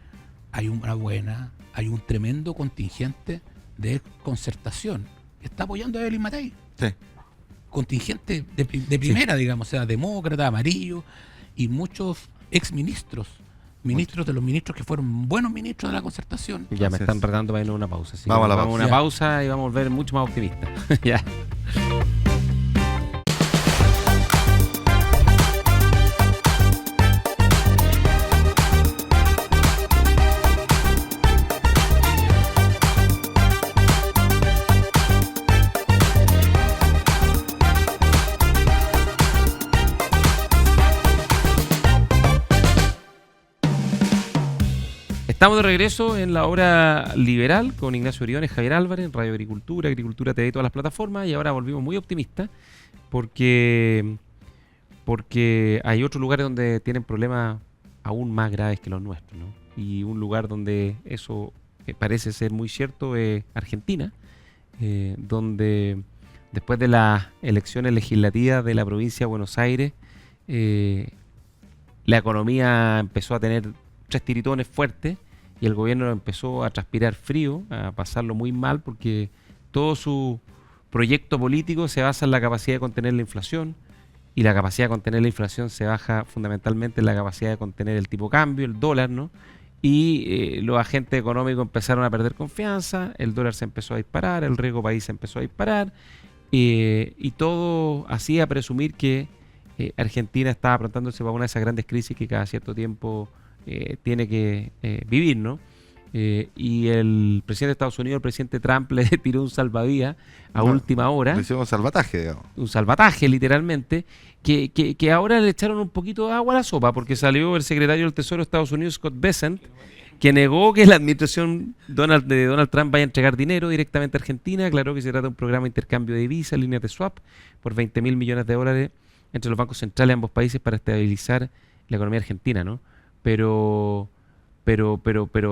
hay un tremendo contingente de concertación que está apoyando a Elín Matei. Sí. Contingente de primera, digamos, o sea, demócrata, amarillo, y muchos exministros, de los ministros que fueron buenos ministros de la concertación. Ya me están retando para irnos a una pausa. Así vamos a una pausa y vamos a volver mucho más optimistas. Ya. Estamos de regreso en la hora liberal con Ignacio Briones, Javier Álvarez, Radio Agricultura, Agricultura TV y todas las plataformas, y ahora volvimos muy optimistas porque hay otros lugares donde tienen problemas aún más graves que los nuestros, ¿no? Y un lugar donde eso parece ser muy cierto es Argentina, donde después de las elecciones legislativas de la provincia de Buenos Aires, la economía empezó a tener 3 tiritones fuertes y el gobierno empezó a transpirar frío, a pasarlo muy mal, porque todo su proyecto político se basa en la capacidad de contener la inflación, y la capacidad de contener la inflación se baja fundamentalmente en la capacidad de contener el tipo de cambio, el dólar, ¿no? y los agentes económicos empezaron a perder confianza, el dólar se empezó a disparar, el riesgo país se empezó a disparar, y todo hacía presumir que Argentina estaba aprontándose para una de esas grandes crisis que cada cierto tiempo tiene que vivir, ¿no? Y el presidente de Estados Unidos, el presidente Trump, le tiró un salvavidas a última hora. Le hicimos salvataje, digamos. Un salvataje, literalmente, que ahora le echaron un poquito de agua a la sopa, porque salió el secretario del Tesoro de Estados Unidos, Scott Bessent, que negó que la administración de Donald Trump vaya a entregar dinero directamente a Argentina. Aclaró que se trata de un programa de intercambio de divisas, líneas de swap, por 20.000 millones de dólares entre los bancos centrales de ambos países para estabilizar la economía argentina, ¿no? Pero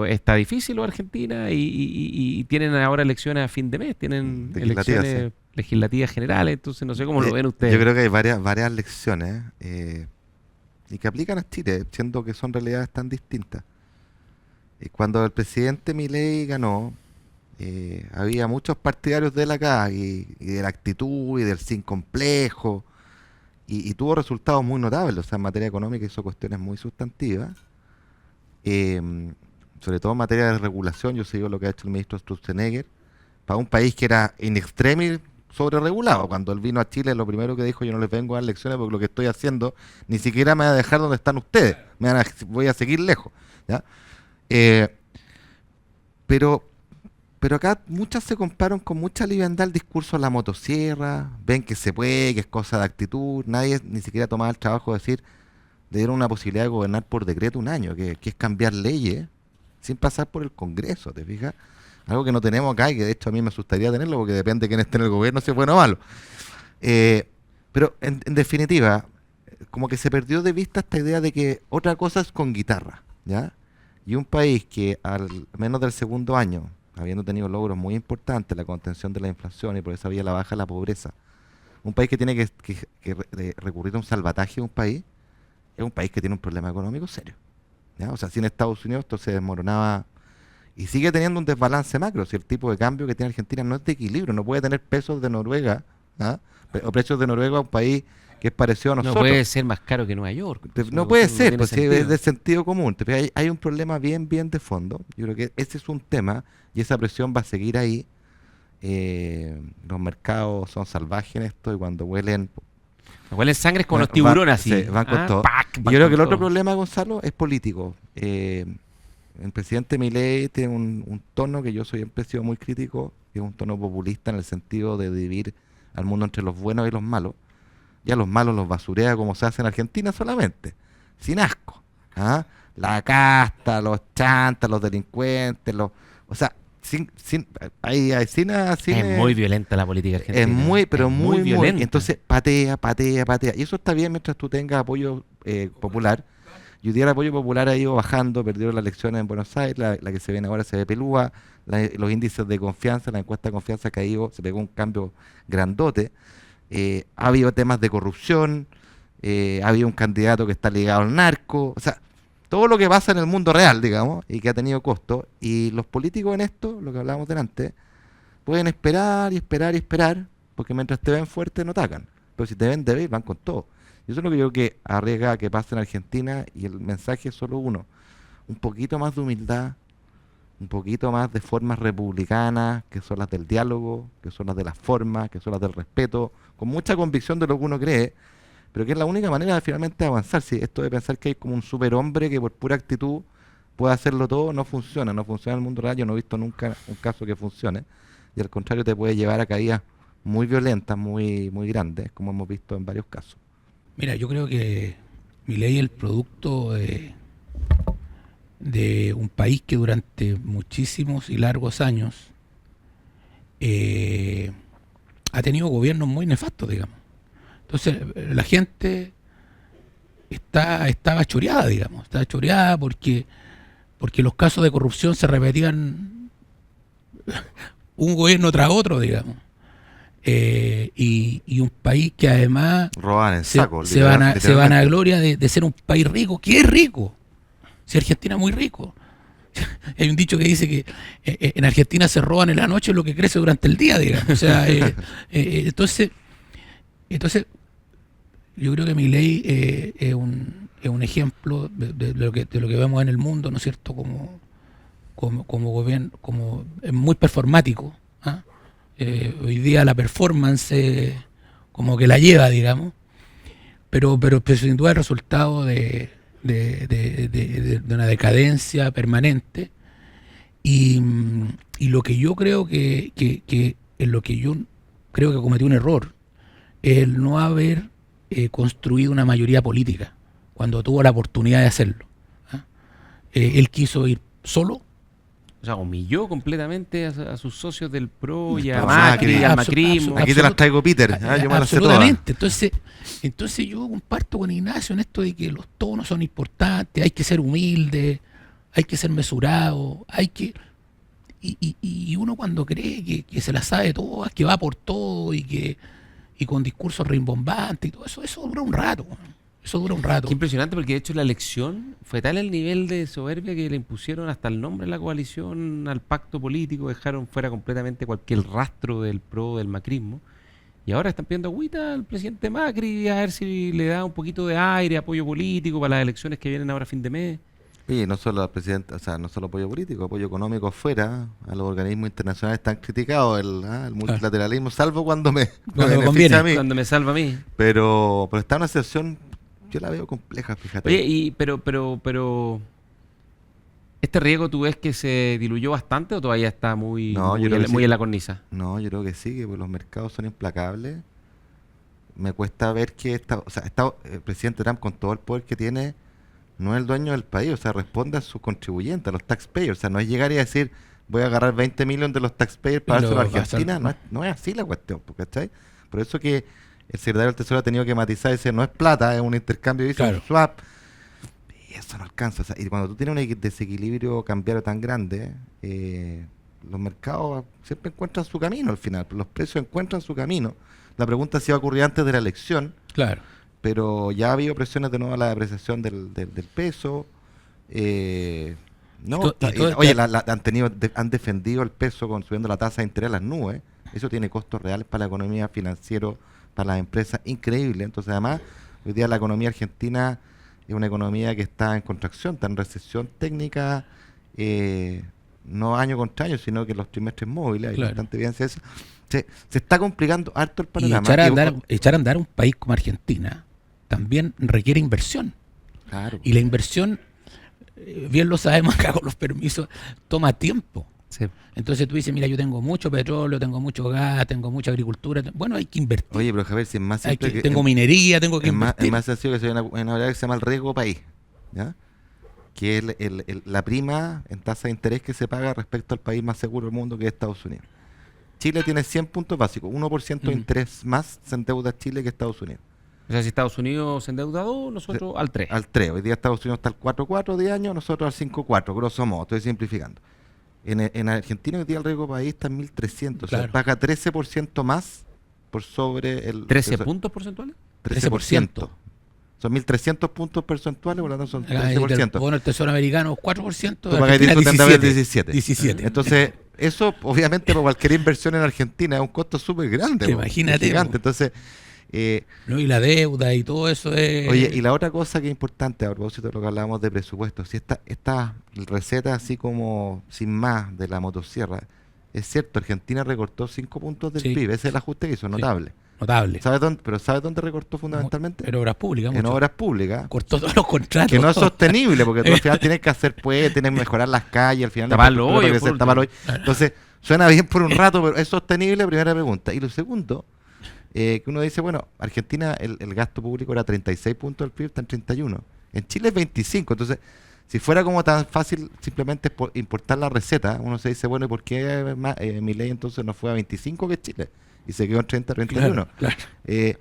está difícil lo de Argentina y tienen ahora elecciones a fin de mes, tienen Legislativas, elecciones legislativas generales, entonces no sé cómo lo ven ustedes. Yo creo que hay varias lecciones y que aplican a Chile, siendo que son realidades tan distintas. Cuando el presidente Milei ganó, había muchos partidarios de él acá y de la actitud y del sin complejo y tuvo resultados muy notables, o sea, en materia económica hizo cuestiones muy sustantivas. Sobre todo en materia de regulación, yo sigo lo que ha hecho el ministro Sturzenegger, para un país que era in extremis sobre regulado. Cuando él vino a Chile, lo primero que dijo: yo no les vengo a dar lecciones porque lo que estoy haciendo ni siquiera me va a dejar donde están ustedes, voy a seguir lejos, ¿ya? Pero acá muchas se comparan con mucha liviandad el discurso de la motosierra, ven que se puede, que es cosa de actitud, nadie ni siquiera tomaba el trabajo de decir, le dieron una posibilidad de gobernar por decreto un año, que es cambiar leyes sin pasar por el Congreso, ¿te fijas? Algo que no tenemos acá y que de hecho a mí me asustaría tenerlo porque depende de quién esté en el gobierno, si es bueno o malo. Pero en definitiva, como que se perdió de vista esta idea de que otra cosa es con guitarra, ¿ya? Y un país que al menos del segundo año, habiendo tenido logros muy importantes, la contención de la inflación y por esa vía la baja de la pobreza, un país que tiene que recurrir a un salvataje de un país, es un país que tiene un problema económico serio, ¿ya? O sea, sin Estados Unidos esto se desmoronaba y sigue teniendo un desbalance macro. Si el tipo de cambio que tiene Argentina no es de equilibrio, no puede tener pesos de Noruega, ¿ah? O precios de Noruega a un país que es parecido a nosotros. No puede ser más caro que Nueva York. No puede ser, pues sí, es de sentido común. Hay un problema bien de fondo. Yo creo que ese es un tema y esa presión va a seguir ahí. Los mercados son salvajes en esto y cuando huelen sangre como los tiburones así. Sí, van con todo. Y yo creo que el otro problema, Gonzalo, es político. El presidente Milei tiene un tono que yo siempre he sido muy crítico, que es un tono populista en el sentido de dividir al mundo entre los buenos y los malos. Ya los malos los basurea como se hace en Argentina solamente, sin asco. ¿Ah? La casta, los chantas, los delincuentes, o sea, es muy violenta la política argentina. Es muy violenta. Entonces patea. Y eso está bien mientras tú tengas apoyo popular. Y hoy día el apoyo popular ha ido bajando, perdieron las elecciones en Buenos Aires, la que se viene ahora se ve pelúa, los índices de confianza, la encuesta de confianza ha caído, se pegó un cambio grandote. Ha habido temas de corrupción, ha habido un candidato que está ligado al narco, o sea, todo lo que pasa en el mundo real, digamos, y que ha tenido costo. Y los políticos en esto, lo que hablábamos delante, pueden esperar, porque mientras te ven fuerte no atacan, pero si te ven débil van con todo. Y eso es lo que yo creo que arriesga a que pase en Argentina, y el mensaje es solo uno: un poquito más de humildad, un poquito más de formas republicanas, que son las del diálogo, que son las de las formas, que son las del respeto, con mucha convicción de lo que uno cree, pero que es la única manera de finalmente avanzar. Si esto de pensar que hay como un superhombre que por pura actitud puede hacerlo todo, no funciona en el mundo real. Yo no he visto nunca un caso que funcione, y al contrario te puede llevar a caídas muy violentas, muy grandes, como hemos visto en varios casos. Mira, yo creo que Milei es el producto de un país que durante muchísimos y largos años ha tenido gobiernos muy nefastos, digamos. Entonces la gente estaba choreada, digamos, porque los casos de corrupción se repetían un gobierno tras otro, digamos. Y un país que además roban en saco, se van a gloria de ser un país rico, que es rico. Si Argentina es muy rico. Hay un dicho que dice que en Argentina se roban en la noche lo que crece durante el día, digamos. O sea, entonces yo creo que Milei es un es un ejemplo de lo que vemos en el mundo, ¿no es cierto? Como gobierno, como es muy performático. ¿Ah? Hoy día la performance como que la lleva, digamos, pero sin duda el resultado de una decadencia permanente y lo que yo creo que en lo que yo creo que cometió un error es el no haber construido una mayoría política cuando tuvo la oportunidad de hacerlo. ¿Ah? Él quiso ir solo. O sea, humilló completamente a sus socios del PRO y a A Macri, Macri. al macrismo. Aquí te las traigo, Peter. Yo me las sé todas. Absolutamente. Entonces yo comparto con Ignacio en esto de que los tonos son importantes, hay que ser humilde, hay que ser mesurado, y uno cuando cree que se la sabe todas, que va por todo y con discursos rimbombantes y todo eso, eso dura un rato. Eso dura un rato. Qué impresionante, porque de hecho la elección fue tal el nivel de soberbia que le impusieron hasta el nombre de la coalición al pacto político, dejaron fuera completamente cualquier rastro del PRO, del macrismo, y ahora están pidiendo agüita al presidente Macri a ver si le da un poquito de aire, apoyo político para las elecciones que vienen ahora a fin de mes. Y no solo al presidente, o sea, no solo apoyo político, apoyo económico afuera, a los organismos internacionales tan criticados, el multilateralismo, salvo cuando me Cuando me beneficia conviene. a mí. Cuando me salva a mí. Pero está en una situación, yo la veo compleja, fíjate. Oye, pero ¿este riesgo tú ves que se diluyó bastante o todavía está muy, No, yo muy, creo en, que muy sí. en la cornisa? No, yo creo que sí, que pues los mercados son implacables. Me cuesta ver que el presidente Trump, con todo el poder que tiene, no es el dueño del país, o sea, responde a sus contribuyentes, a los taxpayers. O sea, no es llegar y decir, voy a agarrar 20 millones de los taxpayers para dárselo a Argentina. No es así la cuestión, ¿cachai? Por eso que el secretario del Tesoro ha tenido que matizar y decir, no es plata, es un intercambio, dice, Claro. un swap. Y eso no alcanza. O sea, y cuando tú tienes un desequilibrio cambiario tan grande, los mercados siempre encuentran su camino al final, los precios encuentran su camino. La pregunta es si va a ocurrir antes de la elección, Claro. pero ya ha habido presiones de nuevo a la depreciación del peso. No, oye, han defendido el peso subiendo la tasa de interés a las nubes. Eso tiene costos reales para la economía financiera, para las empresas, increíble. Entonces, además, hoy día la economía argentina es una economía que está en contracción, está en recesión técnica, no año contra año, sino que los trimestres móviles, hay Claro. bastante evidencia de eso. Se está complicando harto el Y panorama. echar a andar un país como Argentina también requiere inversión. Claro. Y la inversión, bien lo sabemos acá con los permisos, toma tiempo. Sí. Entonces tú dices, mira, yo tengo mucho petróleo, tengo mucho gas, tengo mucha agricultura. Bueno, hay que invertir. Oye, pero Javier, si es más simple Tengo minería, tengo que es invertir. más sencillo que se llama una variable que se llama el riesgo país, ¿ya? Que es la prima en tasa de interés que se paga respecto al país más seguro del mundo, que es Estados Unidos. Chile tiene 100 puntos básicos, 1% de interés más se endeuda Chile que Estados Unidos. O sea, si Estados Unidos se endeuda 2, nosotros al 3. Al 3, hoy día Estados Unidos está al 4,4 de año, nosotros al 5,4, grosso modo, estoy simplificando. En Argentina hoy día el riesgo país está en 1.300, o sea, Claro. paga 13% más por sobre el... ¿13 puntos porcentuales? 13%. Son 1.300 puntos porcentuales, por lo tanto son Ah, y 13%. Bueno, el Tesoro americano 4%. Tú pagas Argentina, 17. 17. Entonces, eso obviamente para cualquier inversión en Argentina es un costo súper grande. po, Imagínate, es gigante. po. Entonces, ¿No? Y la deuda y todo eso es... oye, y la otra cosa que es importante, a propósito de lo que hablábamos de presupuesto, si esta receta así como sin más de la motosierra, es cierto, Argentina recortó 5 puntos del Sí. PIB, ese es el ajuste que hizo, notable. Notable. ¿Sabes dónde recortó fundamentalmente? Pero obras públicas, En mucho. obras públicas. Cortó todos los contratos. Que no es sostenible, porque tú al final tienes que hacer puentes, tienes que mejorar las calles, al final Tapar la los infraestructura hoyos, que se por tapa los último. hoyos. Entonces, suena bien por un rato, pero ¿es sostenible? Primera pregunta. Y lo segundo, que uno dice, bueno, Argentina el gasto público era 36 puntos del PIB, está en 31. En Chile es 25. Entonces, si fuera como tan fácil simplemente importar la receta, uno se dice, bueno, ¿y por qué Milei entonces no fue a 25 que Chile? Y se quedó en 30, 31. Claro. ¿Te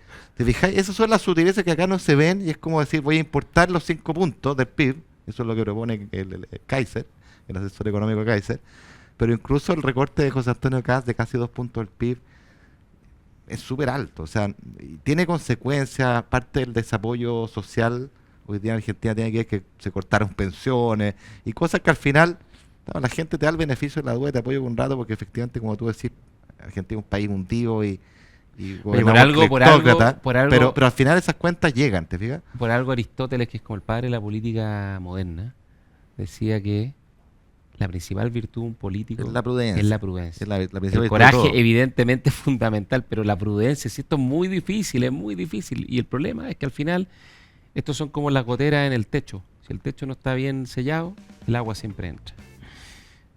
fijáis? Esas son las sutilezas que acá no se ven y es como decir, voy a importar los 5 puntos del PIB, eso es lo que propone el Kaiser, el asesor económico Kaiser, pero incluso el recorte de José Antonio Kast de casi 2 puntos del PIB es súper alto, o sea, y tiene consecuencias, parte del desapoyo social, hoy día en Argentina tiene que ver que se cortaron pensiones y cosas que al final no, la gente te da el beneficio de la duda y te apoya por un rato porque efectivamente, como tú decís, Argentina es un país hundido y y Oye, gobernamos por algo, cleptócrata, por algo, pero al final esas cuentas llegan, ¿te fijas? por algo Aristóteles, que es como el padre de la política moderna, decía que la principal virtud de un político Es la prudencia. es la prudencia. Es la principal El virtud de coraje todo. evidentemente es fundamental, pero la prudencia, si esto es muy difícil. Y el problema es que al final estos son como las goteras en el techo. Si el techo no está bien sellado, el agua siempre entra.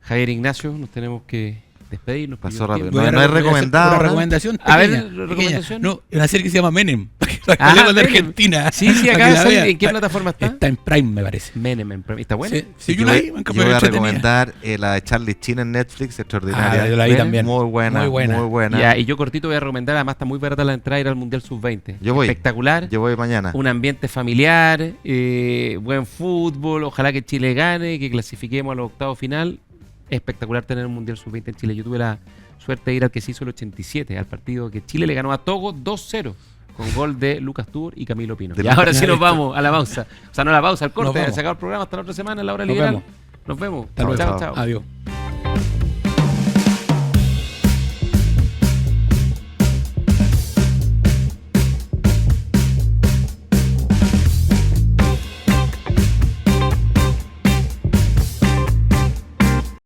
Javier Ignacio, nos tenemos que despedirnos. Pasó porque el rápido. tiempo- No hay Voy a recomendado, Una ¿no? recomendación A ver, pequeña. recomendación. No, una serie que se llama Menem. Ah, Hablemos de Menem. Argentina. Sí, para acá que la sale. vean. ¿En qué plataforma está? Está en Prime, me parece. Menem en Prime. ¿Está buena? Sí, yo Yo la voy, vi, me yo voy a entretenida. recomendar la de Charlie Sheen en Netflix, extraordinaria. Ah, yo la vi ¿Buena? también. Muy buena, Muy buena. muy buena. Ya, y yo cortito voy a recomendar, además está muy barata la entrada, ir al Mundial Sub-20. Yo voy. Espectacular. Yo voy mañana. Un ambiente familiar, buen fútbol, ojalá que Chile gane, que clasifiquemos a los octavos final. Espectacular tener un Mundial Sub-20 en Chile. Yo tuve la suerte de ir al que se hizo el 87, al partido que Chile le ganó a Togo 2-0, con gol de Lucas Tur y Camilo Pino. De Y ahora Lucas. sí nos vamos a la pausa. O sea, no a la pausa, al Nos corte, vamos. se acaba el programa hasta la otra semana en la hora Nos liberal. vemos. Nos vemos. Hasta luego. Chao, chao. Adiós.